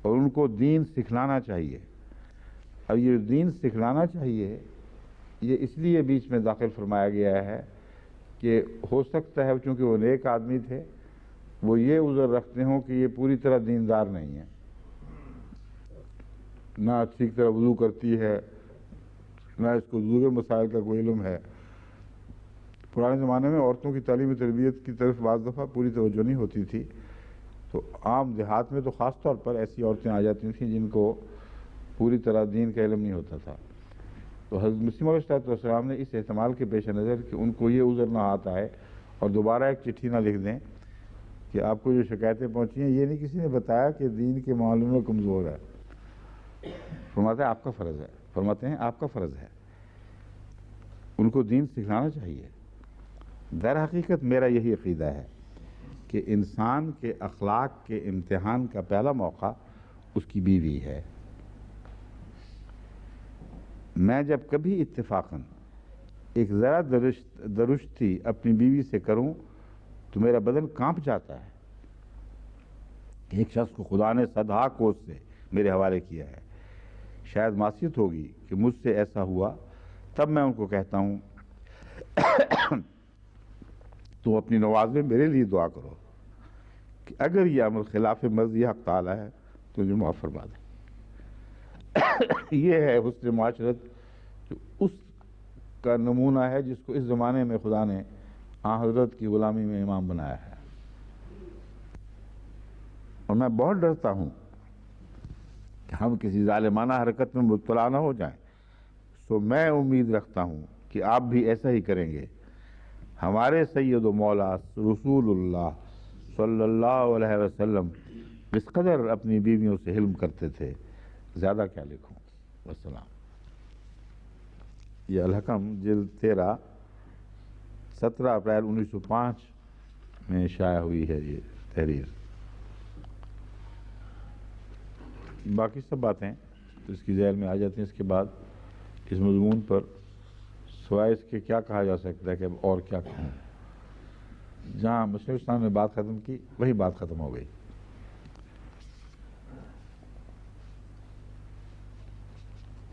اور ان کو دین سکھلانا چاہیے. اب یہ دین سکھلانا چاہیے یہ اس لیے بیچ میں داخل فرمایا گیا ہے کہ ہو سکتا ہے چونکہ وہ نیک آدمی تھے, وہ یہ عذر رکھتے ہوں کہ یہ پوری طرح دیندار نہیں ہے, نہ ٹھیک طرح وضو کرتی ہے, نہ اس کو دوسرے مسائل کا کوئی علم ہے. پرانے زمانے میں عورتوں کی تعلیم و تربیت کی طرف بعض دفعہ پوری توجہ نہیں ہوتی تھی, تو عام دیہات میں تو خاص طور پر ایسی عورتیں آ جاتی تھیں جن کو پوری طرح دین کا علم نہیں ہوتا تھا. تو حضرت مسیم علیہ السلام نے اس احتمال کے پیش نظر کہ ان کو یہ عذر نہ آتا ہے اور دوبارہ ایک چٹھی نہ لکھ دیں کہ آپ کو جو شکایتیں پہنچی ہیں یہ نہیں کسی نے بتایا کہ دین کے معاملے میں کمزور ہے. فرماتے ہیں آپ کا فرض ہے, فرماتے ہیں آپ کا فرض ہے ان کو دین سکھلانا چاہیے. در حقیقت میرا یہی عقیدہ ہے کہ انسان کے اخلاق کے امتحان کا پہلا موقع اس کی بیوی ہے. میں جب کبھی اتفاقاً ایک ذرا درشتی اپنی بیوی سے کروں تو میرا بدن کانپ جاتا ہے. ایک شخص کو خدا نے صدہا کوس سے میرے حوالے کیا ہے, شاید معصیت ہوگی کہ مجھ سے ایسا ہوا, تب میں ان کو کہتا ہوں تم اپنی نواز میں میرے لیے دعا کرو کہ اگر یہ عمل خلاف مرضی حق تعالیٰ ہے تو مجھے معاف فرما دیں. یہ ہے حسن معاشرت جو اس کا نمونہ ہے جس کو اس زمانے میں خدا نے حضرت کی غلامی میں امام بنایا ہے. اور میں بہت ڈرتا ہوں کہ ہم کسی ظالمانہ حرکت میں مبتلا نہ ہو جائیں, سو میں امید رکھتا ہوں کہ آپ بھی ایسا ہی کریں گے. ہمارے سید و مولا رسول اللہ صلی اللہ علیہ وسلم اس قدر اپنی بیویوں سے حلم کرتے تھے, زیادہ کیا لکھوں. والسلام. یہ الحکم جلد 13 17 اپریل 1905 میں شائع ہوئی ہے یہ تحریر. باقی سب باتیں تو اس کی ذہن میں آ جاتی ہیں. اس کے بعد اس مضمون پر سوائے اس کے کیا کہا جا سکتا ہے کہ اب اور کیا کہوں. جہاں مشرق اسلام نے بات ختم کی وہی بات ختم ہو گئی.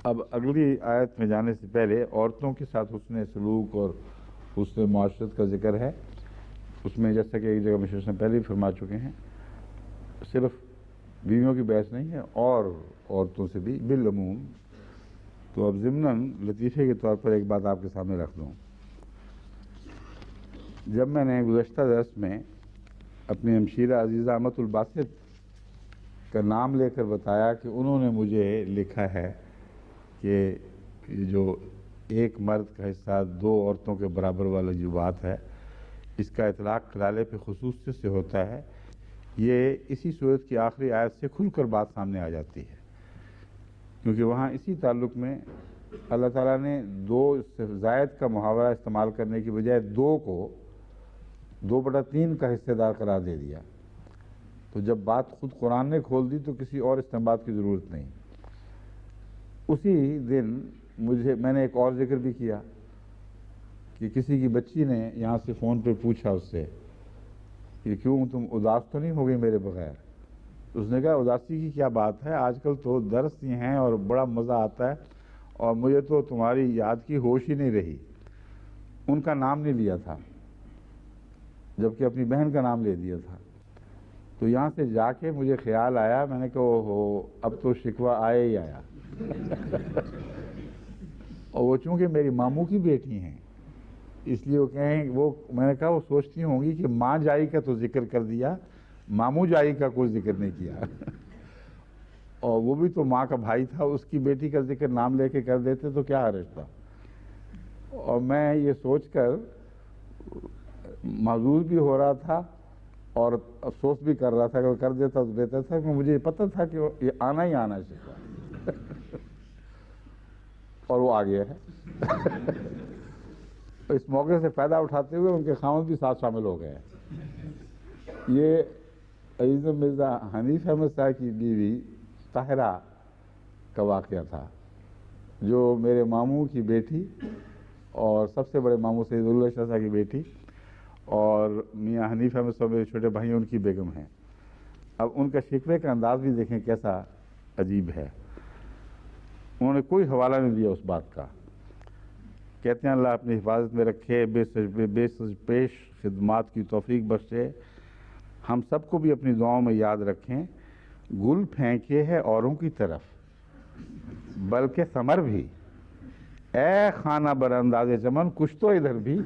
اب اگلی آیت میں جانے سے پہلے عورتوں کے ساتھ حسن سلوک اور حسن معاشرت کا ذکر ہے. اس میں جیسا کہ ایک جگہ مشرف نے پہلے بھی فرما چکے ہیں، صرف بیویوں کی بحث نہیں ہے اور عورتوں سے بھی بالعموم۔ تو اب ضمناً لطیفے کے طور پر ایک بات آپ کے سامنے رکھ دوں۔ جب میں نے گزشتہ درس میں اپنی ہمشیرہ عزیزہ امت الباسط کا نام لے کر بتایا کہ انہوں نے مجھے لکھا ہے کہ جو ایک مرد کا حصہ دو عورتوں کے برابر والا جو بات ہے، اس کا اطلاق کلالے پہ خصوصیت سے ہوتا ہے، یہ اسی صورت کی آخری آیت سے کھل کر بات سامنے آ جاتی ہے، کیونکہ وہاں اسی تعلق میں اللہ تعالیٰ نے دو سے زائد کا محاورہ استعمال کرنے کی بجائے دو کو 2/3 کا حصہ دار قرار دے دیا۔ تو جب بات خود قرآن نے کھول دی تو کسی اور استنباط کی ضرورت نہیں۔ اسی دن میں نے ایک اور ذکر بھی کیا کہ کسی کی بچی نے یہاں سے فون پہ پوچھا اس سے کہ کیوں تم اداس تو نہیں ہو گئی میرے بغیر؟ اس نے کہا اداسی کی کیا بات ہے، آج کل تو درس ہی ہیں اور بڑا مزہ آتا ہے، اور مجھے تو تمہاری یاد کی ہوش ہی نہیں رہی۔ ان کا نام نہیں لیا تھا جبکہ اپنی بہن کا نام لے دیا تھا۔ تو یہاں سے جا کے مجھے خیال آیا، میں نے کہا اوہو اب تو شکوہ آیا ہی آیا اور وہ چونکہ میری ماموں کی بیٹی ہیں اس لیے وہ کہیں میں نے کہا وہ سوچتی ہوں گی کہ ماں جائی کا تو ذکر کر دیا، ماموں جائی کا کوئی ذکر نہیں کیا اور وہ بھی تو ماں کا بھائی تھا، اس کی بیٹی کا ذکر نام لے کے کر دیتے تو کیا حرج تھا۔ اور میں یہ سوچ کر محظوظ بھی ہو رہا تھا اور افسوس بھی کر رہا تھا کہ وہ کر دیتا تو بہتر تھا، کہ مجھے پتہ تھا کہ یہ آنا ہی آنا چاہیے اور وہ آ گیا ہے اس موقع سے فائدہ اٹھاتے ہوئے ان کے خاوند بھی ساتھ شامل ہو گئے ہیں۔ یہ عزیز مرزا حنیف احمد صاحب کی بیوی طاہرہ کا واقعہ تھا، جو میرے ماموں کی بیٹی اور سب سے بڑے ماموں سید اللہ شاہ صاحب کی بیٹی اور میاں حنیف احمد صاحب میرے چھوٹے بھائی ان کی بیگم ہیں۔ اب ان کا شکوے کا انداز بھی دیکھیں کیسا عجیب ہے۔ انہوں نے کوئی حوالہ نہیں دیا اس بات کا، کہتے ہیں اللہ اپنی حفاظت میں رکھے، بے سج پیش خدمات کی توفیق بخشے، ہم سب کو بھی اپنی دعاؤں میں یاد رکھیں، گل پھینکے ہے اوروں کی طرف بلکہ ثمر بھی، اے خانہ برانداز چمن کچھ تو ادھر بھی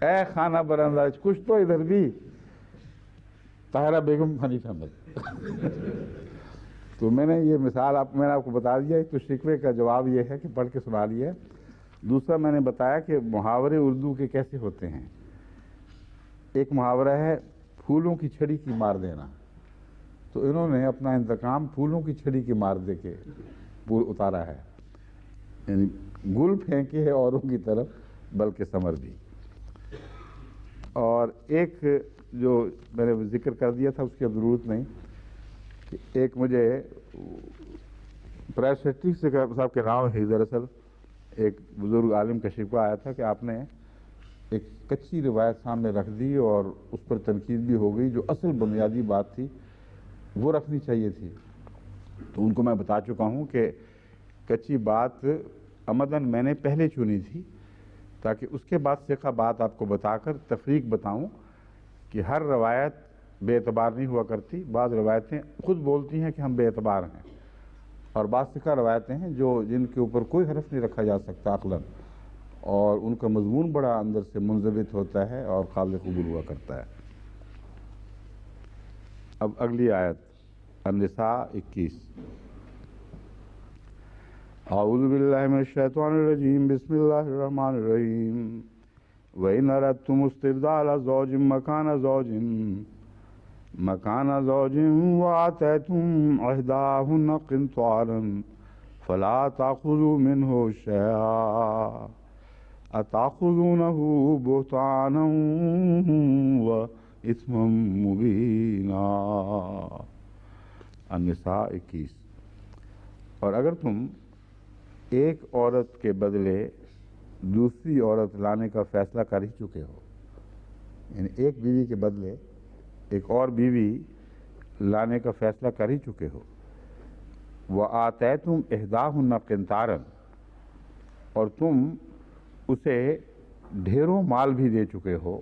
اے خانہ برانداز کچھ تو ادھر بھی، طاہرہ بیگم حنیف احمد تو میں نے یہ مثال میں نے آپ کو بتا دیا، تو شکوے کا جواب یہ ہے کہ پڑھ کے سنا لیا۔ دوسرا میں نے بتایا کہ محاورے اردو کے کیسے ہوتے ہیں۔ ایک محاورہ ہے پھولوں کی چھڑی کی مار دینا، تو انہوں نے اپنا انتقام پھولوں کی چھڑی کی مار دے کے اتارا ہے، یعنی گل پھینکے ہے اوروں کی طرف بلکہ ثمر بھی۔ اور ایک جو میں نے ذکر کر دیا تھا اس کی اب ضرورت نہیں، کہ ایک مجھے پرائز سیکرٹری صاحب کے نام ہے، دراصل ایک بزرگ عالم کا شکوہ آیا تھا کہ آپ نے ایک کچی روایت سامنے رکھ دی اور اس پر تنقید بھی ہو گئی، جو اصل بنیادی بات تھی وہ رکھنی چاہیے تھی۔ تو ان کو میں بتا چکا ہوں کہ کچی بات عمداً میں نے پہلے چنی تھی تاکہ اس کے بعد ثقہ بات آپ کو بتا کر تفریق بتاؤں کہ ہر روایت بے اعتبار نہیں ہوا کرتی، بعض روایتیں خود بولتی ہیں کہ ہم بے اعتبار ہیں، اور بعض ثقہ روایتیں ہیں جن کے اوپر کوئی حرف نہیں رکھا جا سکتا عقلاً، اور ان کا مضمون بڑا اندر سے منضبط ہوتا ہے اور قابل قبول ہوا کرتا ہے۔ اب اگلی آیت النساء 21۔ اعوذ باللہ من الشیطان الرجیم، بسم اللہ الرحمن الرحیم۔ وَإِنْ أَرَدْتُمُ اسْتِبْدَالَ زَوْجٍ مَكَانَ زَوْجٍ وَآتَيْتُمْ إِحْدَاهُنَّ قِنطَارًا فَلَا تَأْخُذُوا مِنْهُ شَيْئًا أَتَأْخُذُونَهُ بُهْتَانًا وَإِثْمًا مُبِينًا۔ النساء 21۔ اور اگر تم ایک عورت کے بدلے دوسری عورت لانے کا فیصلہ کر ہی چکے ہو، یعنی ایک بیوی کے بدلے ایک اور بیوی لانے کا فیصلہ کر ہی چکے ہو، وَآتَيْتُمْ إِحْدَاهُنَّ قِنطَارًا، اور تم اسے ڈھیروں مال بھی دے چکے ہو،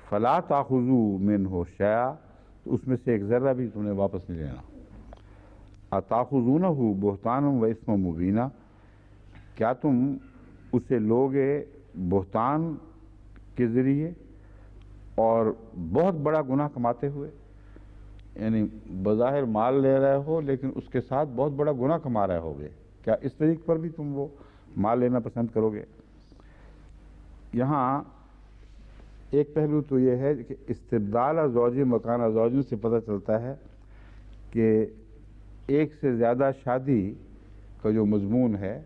فلا تاخذوا منہ شیئا، تو اس میں سے ایک ذرہ بھی تم نے واپس نہیں لینا۔ اتاخذونہ بہتانا و اثما مبینا، کیا تم اسے لوگے بہتان کے ذریعے اور بہت بڑا گناہ کماتے ہوئے؟ یعنی بظاہر مال لے رہے ہو لیکن اس کے ساتھ بہت بڑا گناہ کما رہے ہوگے، کیا اس طریق پر بھی تم وہ مال لینا پسند کرو گے؟ یہاں ایک پہلو تو یہ ہے کہ استبدال زوجی مکان زوجی سے پتہ چلتا ہے کہ ایک سے زیادہ شادی کا جو مضمون ہے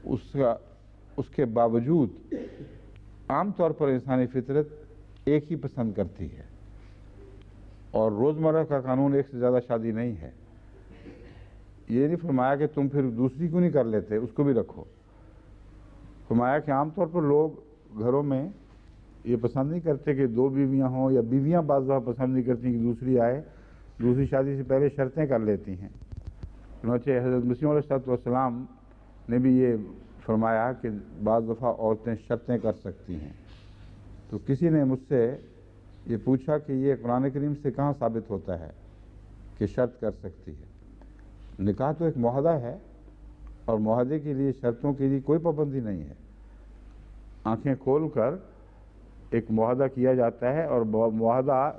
اس کے باوجود عام طور پر انسانی فطرت ایک ہی پسند کرتی ہے، اور روزمرہ کا قانون ایک سے زیادہ شادی نہیں ہے۔ یہ نہیں فرمایا کہ تم پھر دوسری کو نہیں کر لیتے، اس کو بھی رکھو۔ فرمایا کہ عام طور پر لوگ گھروں میں یہ پسند نہیں کرتے کہ دو بیویاں ہوں، یا بیویاں بعض دفعہ پسند نہیں کرتی کہ دوسری آئے، دوسری شادی سے پہلے شرطیں کر لیتی ہیں۔ چنانچہ حضرت مسیح علیہ السلام نے بھی یہ فرمایا کہ بعض دفعہ عورتیں شرطیں کر سکتی ہیں۔ تو کسی نے مجھ سے یہ پوچھا کہ یہ قرآن کریم سے کہاں ثابت ہوتا ہے کہ شرط کر سکتی ہے؟ نکاح تو ایک معاہدہ ہے، اور معاہدے کے لیے شرطوں کے لیے کوئی پابندی نہیں ہے۔ آنکھیں کھول کر ایک معاہدہ کیا جاتا ہے، اور معاہدہ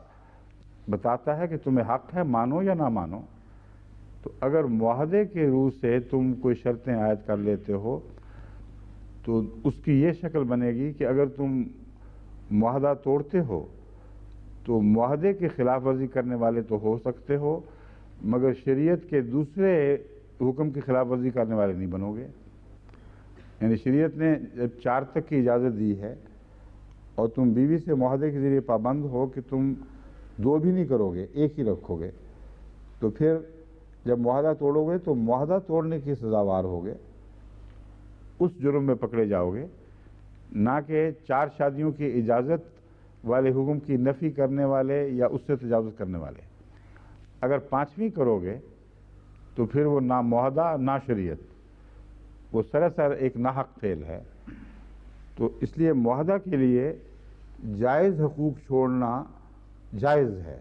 بتاتا ہے کہ تمہیں حق ہے مانو یا نہ مانو۔ تو اگر معاہدے کے روح سے تم کوئی شرطیں عائد کر لیتے ہو تو اس کی یہ شکل بنے گی کہ اگر تم معاہدہ توڑتے ہو تو معاہدے کی خلاف ورزی کرنے والے تو ہو سکتے ہو، مگر شریعت کے دوسرے حکم کی خلاف ورزی کرنے والے نہیں بنو گے۔ یعنی شریعت نے جب 4 تک کی اجازت دی ہے اور تم بیوی سے معاہدے کے ذریعے پابند ہو کہ تم 2 بھی نہیں کرو گے، 1 ہی رکھو گے، تو پھر جب معاہدہ توڑو گے تو معاہدہ توڑنے کی سزاوار ہوگے، اس جرم میں پکڑے جاؤ گے، نہ کہ 4 شادیوں کی اجازت والے حکم کی نفی کرنے والے یا اس سے تجاوز کرنے والے۔ اگر 5ویں کرو گے تو پھر وہ نہ معاہدہ نہ شریعت، وہ سراسر ایک ناحق فعل ہے۔ تو اس لیے معاہدہ کے لیے جائز حقوق چھوڑنا جائز ہے،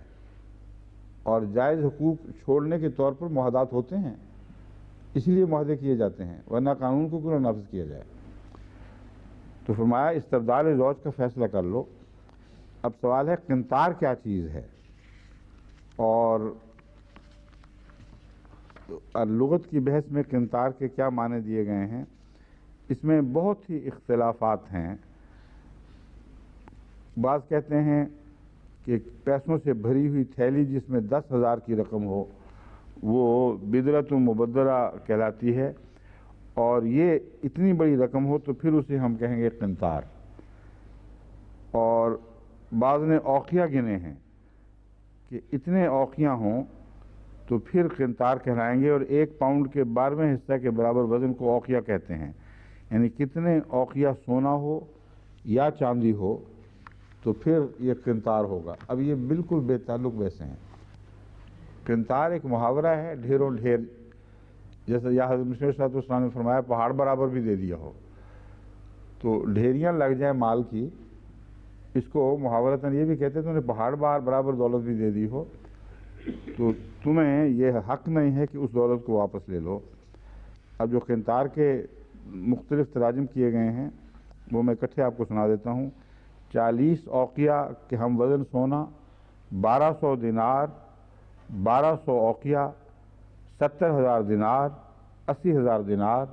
اور جائز حقوق چھوڑنے کے طور پر معاہدات ہوتے ہیں، اس لیے معاہدے کیے جاتے ہیں، ورنہ قانون کو کیوں نہ نافذ کیا جائے۔ تو فرمایا استبدال زوج کا فیصلہ کر لو۔ اب سوال ہے قنطار کیا چیز ہے، اور لغت کی بحث میں قنطار کے کیا معنی دیے گئے ہیں، اس میں بہت ہی اختلافات ہیں۔ بعض کہتے ہیں کہ پیسوں سے بھری ہوئی تھیلی جس میں 10,000 کی رقم ہو وہ بدرۃ مبدرہ کہلاتی ہے، اور یہ اتنی بڑی رقم ہو تو پھر اسے ہم کہیں گے قنطار۔ اور بعض نے اوقیہ گنے ہیں کہ اتنے اوقیاں ہوں تو پھر قنطار کہلائیں گے، اور 1 پاؤنڈ کے 12ویں حصہ کے برابر وزن کو اوقیہ کہتے ہیں۔ یعنی کتنے اوقیہ سونا ہو یا چاندی ہو تو پھر یہ قنطار ہوگا۔ اب یہ بالکل بے تعلق ویسے ہیں۔ قنطار ایک محاورہ ہے، ڈھیروں ڈھیر، جیسے یا حضرت مسیح علیہ السلام نے فرمایا پہاڑ برابر بھی دے دیا ہو، تو ڈھیریاں لگ جائیں مال کی، اس کو محاورتاً یہ بھی کہتے ہیں تم نے پہاڑ برابر دولت بھی دے دی ہو تو تمہیں یہ حق نہیں ہے کہ اس دولت کو واپس لے لو۔ اب جو قنطار کے مختلف تراجم کیے گئے ہیں وہ میں اکٹھے آپ کو سنا دیتا ہوں۔ 40 اوقیہ کے ہم وزن سونا، 1200 دینار، 1200 اوقیہ، 70,000 دینار، 80,000 دینار،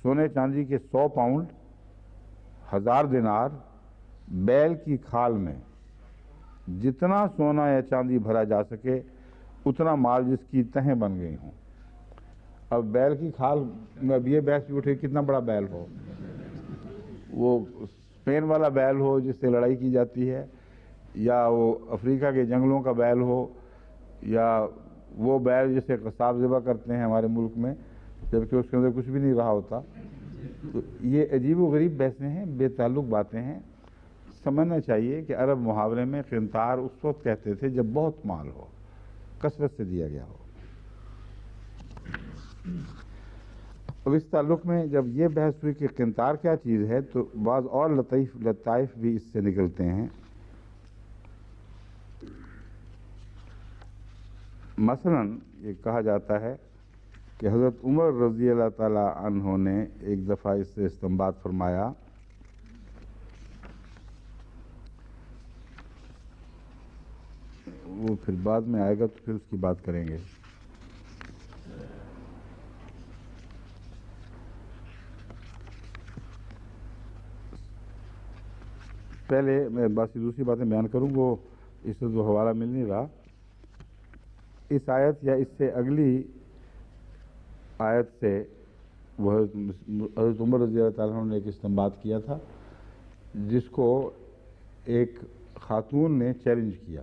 سونے چاندی کے 100 پاؤنڈ، 1000 دینار، بیل کی کھال میں جتنا سونا یا چاندی بھرا جا سکے اتنا مال جس کی تہیں بن گئی ہوں۔ اب بیل کی کھال میں اب یہ بحث بھی اٹھے کتنا بڑا بیل ہو، وہ اسپین والا بیل ہو جس سے لڑائی کی جاتی ہے، یا وہ افریقہ کے جنگلوں کا بیل ہو، یا وہ بیل جسے قصاب ذبح کرتے ہیں ہمارے ملک میں جبکہ اس کے اندر کچھ بھی نہیں رہا ہوتا۔ تو یہ عجیب و غریب بحثیں ہیں، بے تعلق باتیں ہیں۔ سمجھنا چاہیے کہ عرب محاورے میں قنطار اس وقت کہتے تھے جب بہت مال ہو، کثرت سے دیا گیا ہو۔ اب اس تعلق میں جب یہ بحث ہوئی کہ قنطار کیا چیز ہے تو بعض اور لطائف بھی اس سے نکلتے ہیں. مثلا یہ کہا جاتا ہے کہ حضرت عمر رضی اللہ تعالی عنہ نے ایک دفعہ اس سے استنباط فرمایا وہ پھر بعد میں آئے گا تو پھر اس کی بات کریں گے. پہلے میں باقی دوسری باتیں بیان کروں وہ اس سے تو حوالہ مل نہیں رہا. اس آیت یا اس سے اگلی آیت سے وہ حضرت عمر رضی اللہ تعالیٰ عنہ نے ایک استنباط کیا تھا جس کو ایک خاتون نے چیلنج کیا.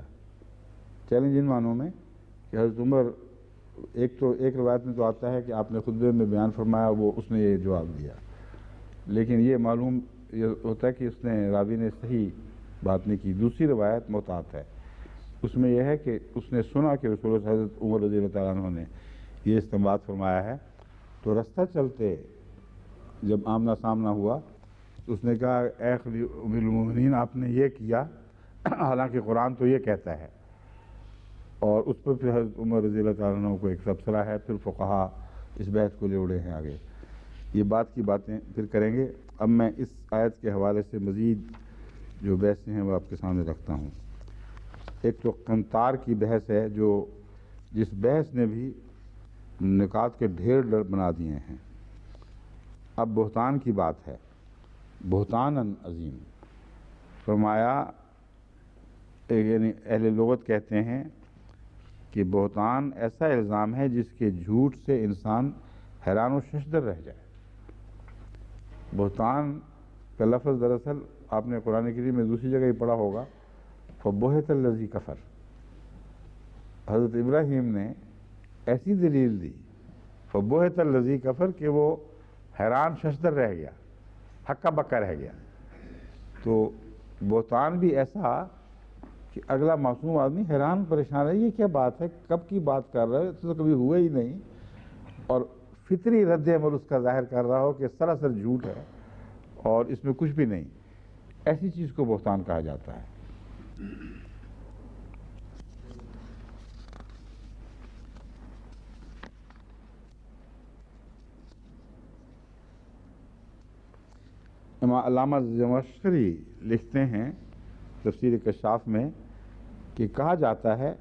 چیلنج ان معنوں میں کہ حضرت عمر ایک روایت میں تو آتا ہے کہ آپ نے خطبے میں بیان فرمایا وہ اس نے یہ جواب دیا، لیکن یہ معلوم یہ ہوتا ہے کہ اس نے راوی نے صحیح بات نہیں کی. دوسری روایت محتاط ہے، اس میں یہ ہے کہ اس نے سنا کہ رسول اللہ حضرت عمر رضی اللہ تعالیٰ عنہ نے یہ استنباط فرمایا ہے. تو رستہ چلتے جب آمنا سامنا ہوا تو اس نے کہا اے امیر المومنین آپ نے یہ کیا حالانکہ قرآن تو یہ کہتا ہے. اور اس پر پھر حضرت عمر رضی اللہ تعالیٰ عنہ کو ایک تبصرہ ہے. پھر فقہا اس بحث کو لے اڑے ہیں آگے. یہ بات کی باتیں پھر کریں گے. اب میں اس آیت کے حوالے سے مزید جو بحثیں ہیں وہ آپ کے سامنے رکھتا ہوں. ایک تو قنطار کی بحث ہے جس بحث نے بھی نکات کے ڈھیر بنا دیے ہیں. اب بہتان کی بات ہے. بہتان عظیم فرمایا یعنی اہل لغت کہتے ہیں کہ بہتان ایسا الزام ہے جس کے جھوٹ سے انسان حیران و ششدر رہ جائے. بہتان کا لفظ دراصل آپ نے قرآن کریم میں دوسری جگہ ہی پڑھا ہوگا فبہت الذی کفر. حضرت ابراہیم نے ایسی دلیل دی فبہت الذی کفر کہ وہ حیران ششدر رہ گیا، ہکا بکا رہ گیا. تو بہتان بھی ایسا کہ اگلا معصوم آدمی حیران پریشان ہے یہ کیا بات ہے، کب کی بات کر رہا ہے، تو کبھی ہوا ہی نہیں، اور فطری رد عمل اس کا ظاہر کر رہا ہو کہ سراسر جھوٹ ہے اور اس میں کچھ بھی نہیں. ایسی چیز کو بہتان کہا جاتا ہے. علامہ زمخشری لکھتے ہیں تفسیر کشاف میں کہ کہا جاتا ہے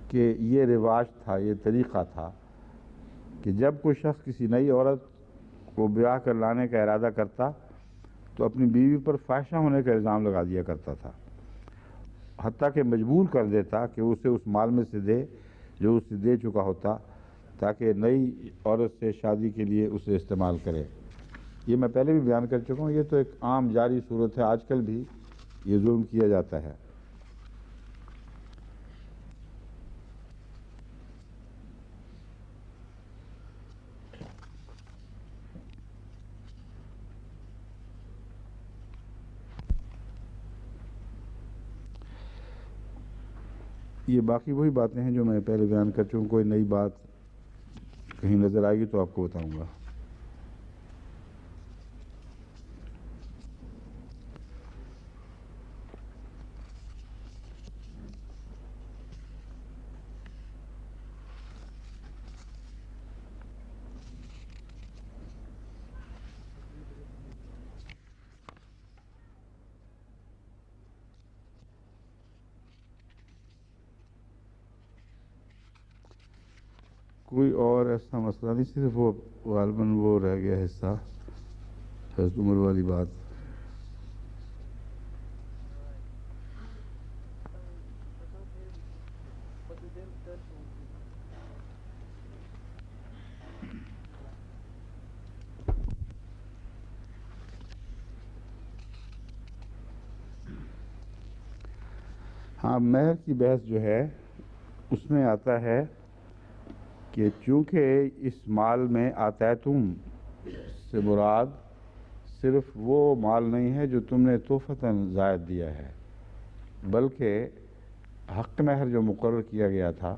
کہ یہ رواج تھا، یہ طریقہ تھا کہ جب کوئی شخص کسی نئی عورت کو بیاہ کر لانے کا ارادہ کرتا تو اپنی بیوی پر فاحشہ ہونے کا الزام لگا دیا کرتا تھا، حتیٰ کہ مجبور کر دیتا کہ اسے اس مال میں سے دے جو اسے دے چکا ہوتا تاکہ نئی عورت سے شادی کے لیے اسے استعمال کرے. یہ میں پہلے بھی بیان کر چکا ہوں، یہ تو ایک عام جاری صورت ہے، آج کل بھی یہ ظلم کیا جاتا ہے. یہ باقی وہی باتیں ہیں جو میں پہلے بیان کر چکا ہوں. کوئی نئی بات کہیں نظر آئے گی تو آپ کو بتاؤں گا. کوئی اور ایسا مسئلہ نہیں، صرف وہ غالباً وہ رہ گیا حصہ حضرت عمر والی بات. ہاں مہر کی بحث جو ہے اس میں آتا ہے کہ چونکہ اس مال میں آتیتم سے مراد صرف وہ مال نہیں ہے جو تم نے تحفتاً زائد دیا ہے، بلکہ حق مہر جو مقرر کیا گیا تھا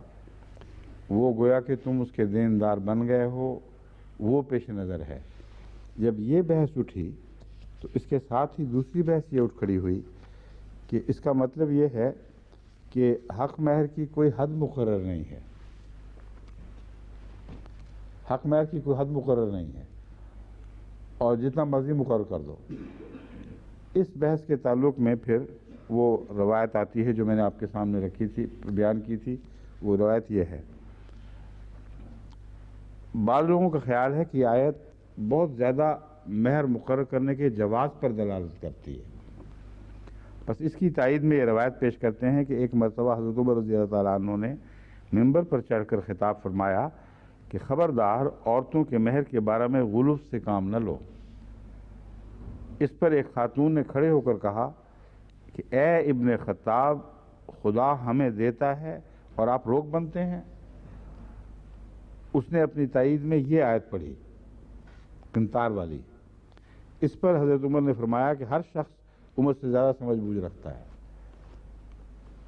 وہ گویا کہ تم اس کے دیندار بن گئے ہو، وہ پیش نظر ہے۔ جب یہ بحث اٹھی تو اس کے ساتھ ہی دوسری بحث یہ اٹھ کھڑی ہوئی کہ اس کا مطلب یہ ہے کہ حق مہر کی کوئی حد مقرر نہیں ہے، حق مہر کی کوئی حد مقرر نہیں ہے اور جتنا مرضی مقرر کر دو۔ اس بحث کے تعلق میں پھر وہ روایت آتی ہے جو میں نے آپ کے سامنے رکھی تھی، بیان کی تھی۔ وہ روایت یہ ہے، بعض لوگوں کا خیال ہے کہ یہ آیت بہت زیادہ مہر مقرر کرنے کے جواز پر دلالت کرتی ہے۔ بس اس کی تائید میں یہ روایت پیش کرتے ہیں کہ ایک مرتبہ حضرت عمر رضی اللہ تعالیٰ عنہ نے منبر پر چڑھ کر خطاب فرمایا کہ خبردار عورتوں کے مہر کے بارے میں غلو سے کام نہ لو۔ اس پر ایک خاتون نے کھڑے ہو کر کہا کہ اے ابن خطاب، خدا ہمیں دیتا ہے اور آپ روک بنتے ہیں۔ اس نے اپنی تائید میں یہ آیت پڑھی، قنطار والی۔ اس پر حضرت عمر نے فرمایا کہ ہر شخص عمر سے زیادہ سمجھ بوجھ رکھتا ہے۔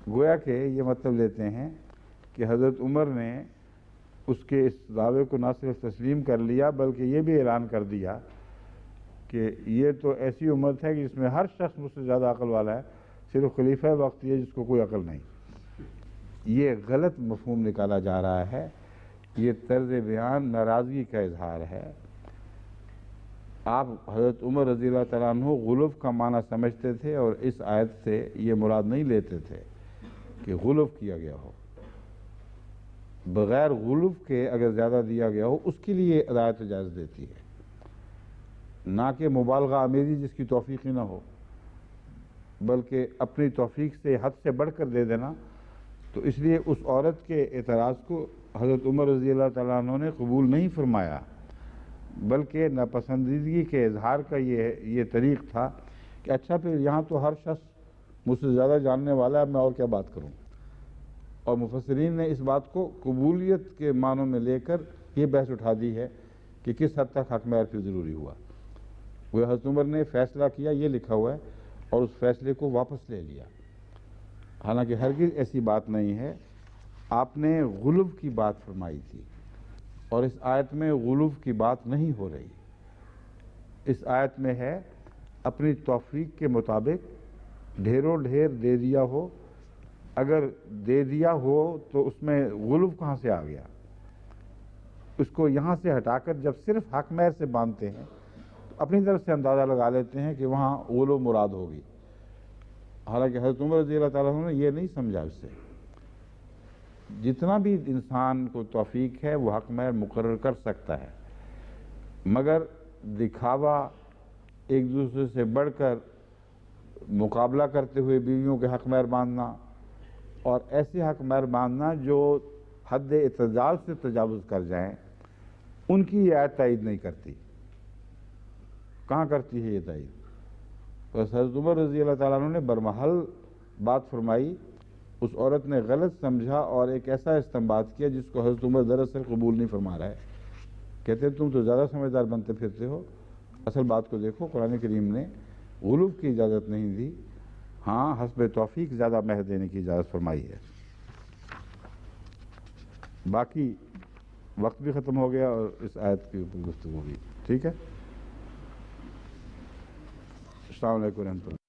گویا کہ یہ مطلب لیتے ہیں کہ حضرت عمر نے اس کے اس دعوے کو نہ صرف تسلیم کر لیا بلکہ یہ بھی اعلان کر دیا کہ یہ تو ایسی امت ہے کہ جس میں ہر شخص مجھ سے زیادہ عقل والا ہے، صرف خلیفہ وقت یہ جس کو کوئی عقل نہیں۔ یہ غلط مفہوم نکالا جا رہا ہے، یہ طرز بیان ناراضگی کا اظہار ہے۔ آپ حضرت عمر رضی اللہ تعالیٰ عنہ غلف کا معنی سمجھتے تھے اور اس آیت سے یہ مراد نہیں لیتے تھے کہ غلف کیا گیا ہو۔ بغیر غلف کے اگر زیادہ دیا گیا ہو اس کے لیے آیت اجازت دیتی ہے، نہ کہ مبالغہ آمیزی جس کی توفیق ہی نہ ہو، بلکہ اپنی توفیق سے حد سے بڑھ کر دے دینا۔ تو اس لیے اس عورت کے اعتراض کو حضرت عمر رضی اللہ تعالیٰ عنہ نے قبول نہیں فرمایا، بلکہ ناپسندیدگی کے اظہار کا یہ طریق تھا کہ اچھا پھر یہاں تو ہر شخص مجھ سے زیادہ جاننے والا ہے، میں اور کیا بات کروں۔ اور مفسرین نے اس بات کو قبولیت کے معنوں میں لے کر یہ بحث اٹھا دی ہے کہ کس حد تک حق مہر پھر ضروری ہوا۔ وہ حضرت عمر نے فیصلہ کیا، یہ لکھا ہوا ہے، اور اس فیصلے کو واپس لے لیا، حالانکہ ہرگز ایسی بات نہیں ہے۔ آپ نے غلو کی بات فرمائی تھی اور اس آیت میں غلو کی بات نہیں ہو رہی۔ اس آیت میں ہے اپنی توفیق کے مطابق ڈھیروں ڈھیر دے دیا ہو۔ اگر دے دیا ہو تو اس میں غلو کہاں سے آ گیا؟ اس کو یہاں سے ہٹا کر جب صرف حق مہر سے باندھتے ہیں تو اپنی طرف سے اندازہ لگا لیتے ہیں کہ وہاں غلو مراد ہوگی، حالانکہ حضرت عمر رضی اللہ تعالیٰ عنہ نے یہ نہیں سمجھا۔ اس سے جتنا بھی انسان کو توفیق ہے وہ حق مہر مقرر کر سکتا ہے، مگر دکھاوا، ایک دوسرے سے بڑھ کر مقابلہ کرتے ہوئے بیویوں کے حق مہر باندھنا اور ایسے حق مہر باندھنا جو حد اعتدال سے تجاوز کر جائیں، ان کی یہ آیت تائید نہیں کرتی۔ کہاں کرتی ہے یہ تائید؟ بس حضرت عمر رضی اللہ تعالیٰ عنہ نے برمحل بات فرمائی، اس عورت نے غلط سمجھا اور ایک ایسا استنباط کیا جس کو حضرت عمر دراصل قبول نہیں فرما رہا ہے۔ کہتے ہیں تم تو زیادہ سمجھدار بنتے پھرتے ہو، اصل بات کو دیکھو، قرآن کریم نے غلو کی اجازت نہیں دی، ہاں حسب توفیق زیادہ مہر دینے کی اجازت فرمائی ہے۔ باقی وقت بھی ختم ہو گیا اور اس آیت کی گفتگو بھی ٹھیک ہے۔ السلام علیکم ورحمۃ اللہ۔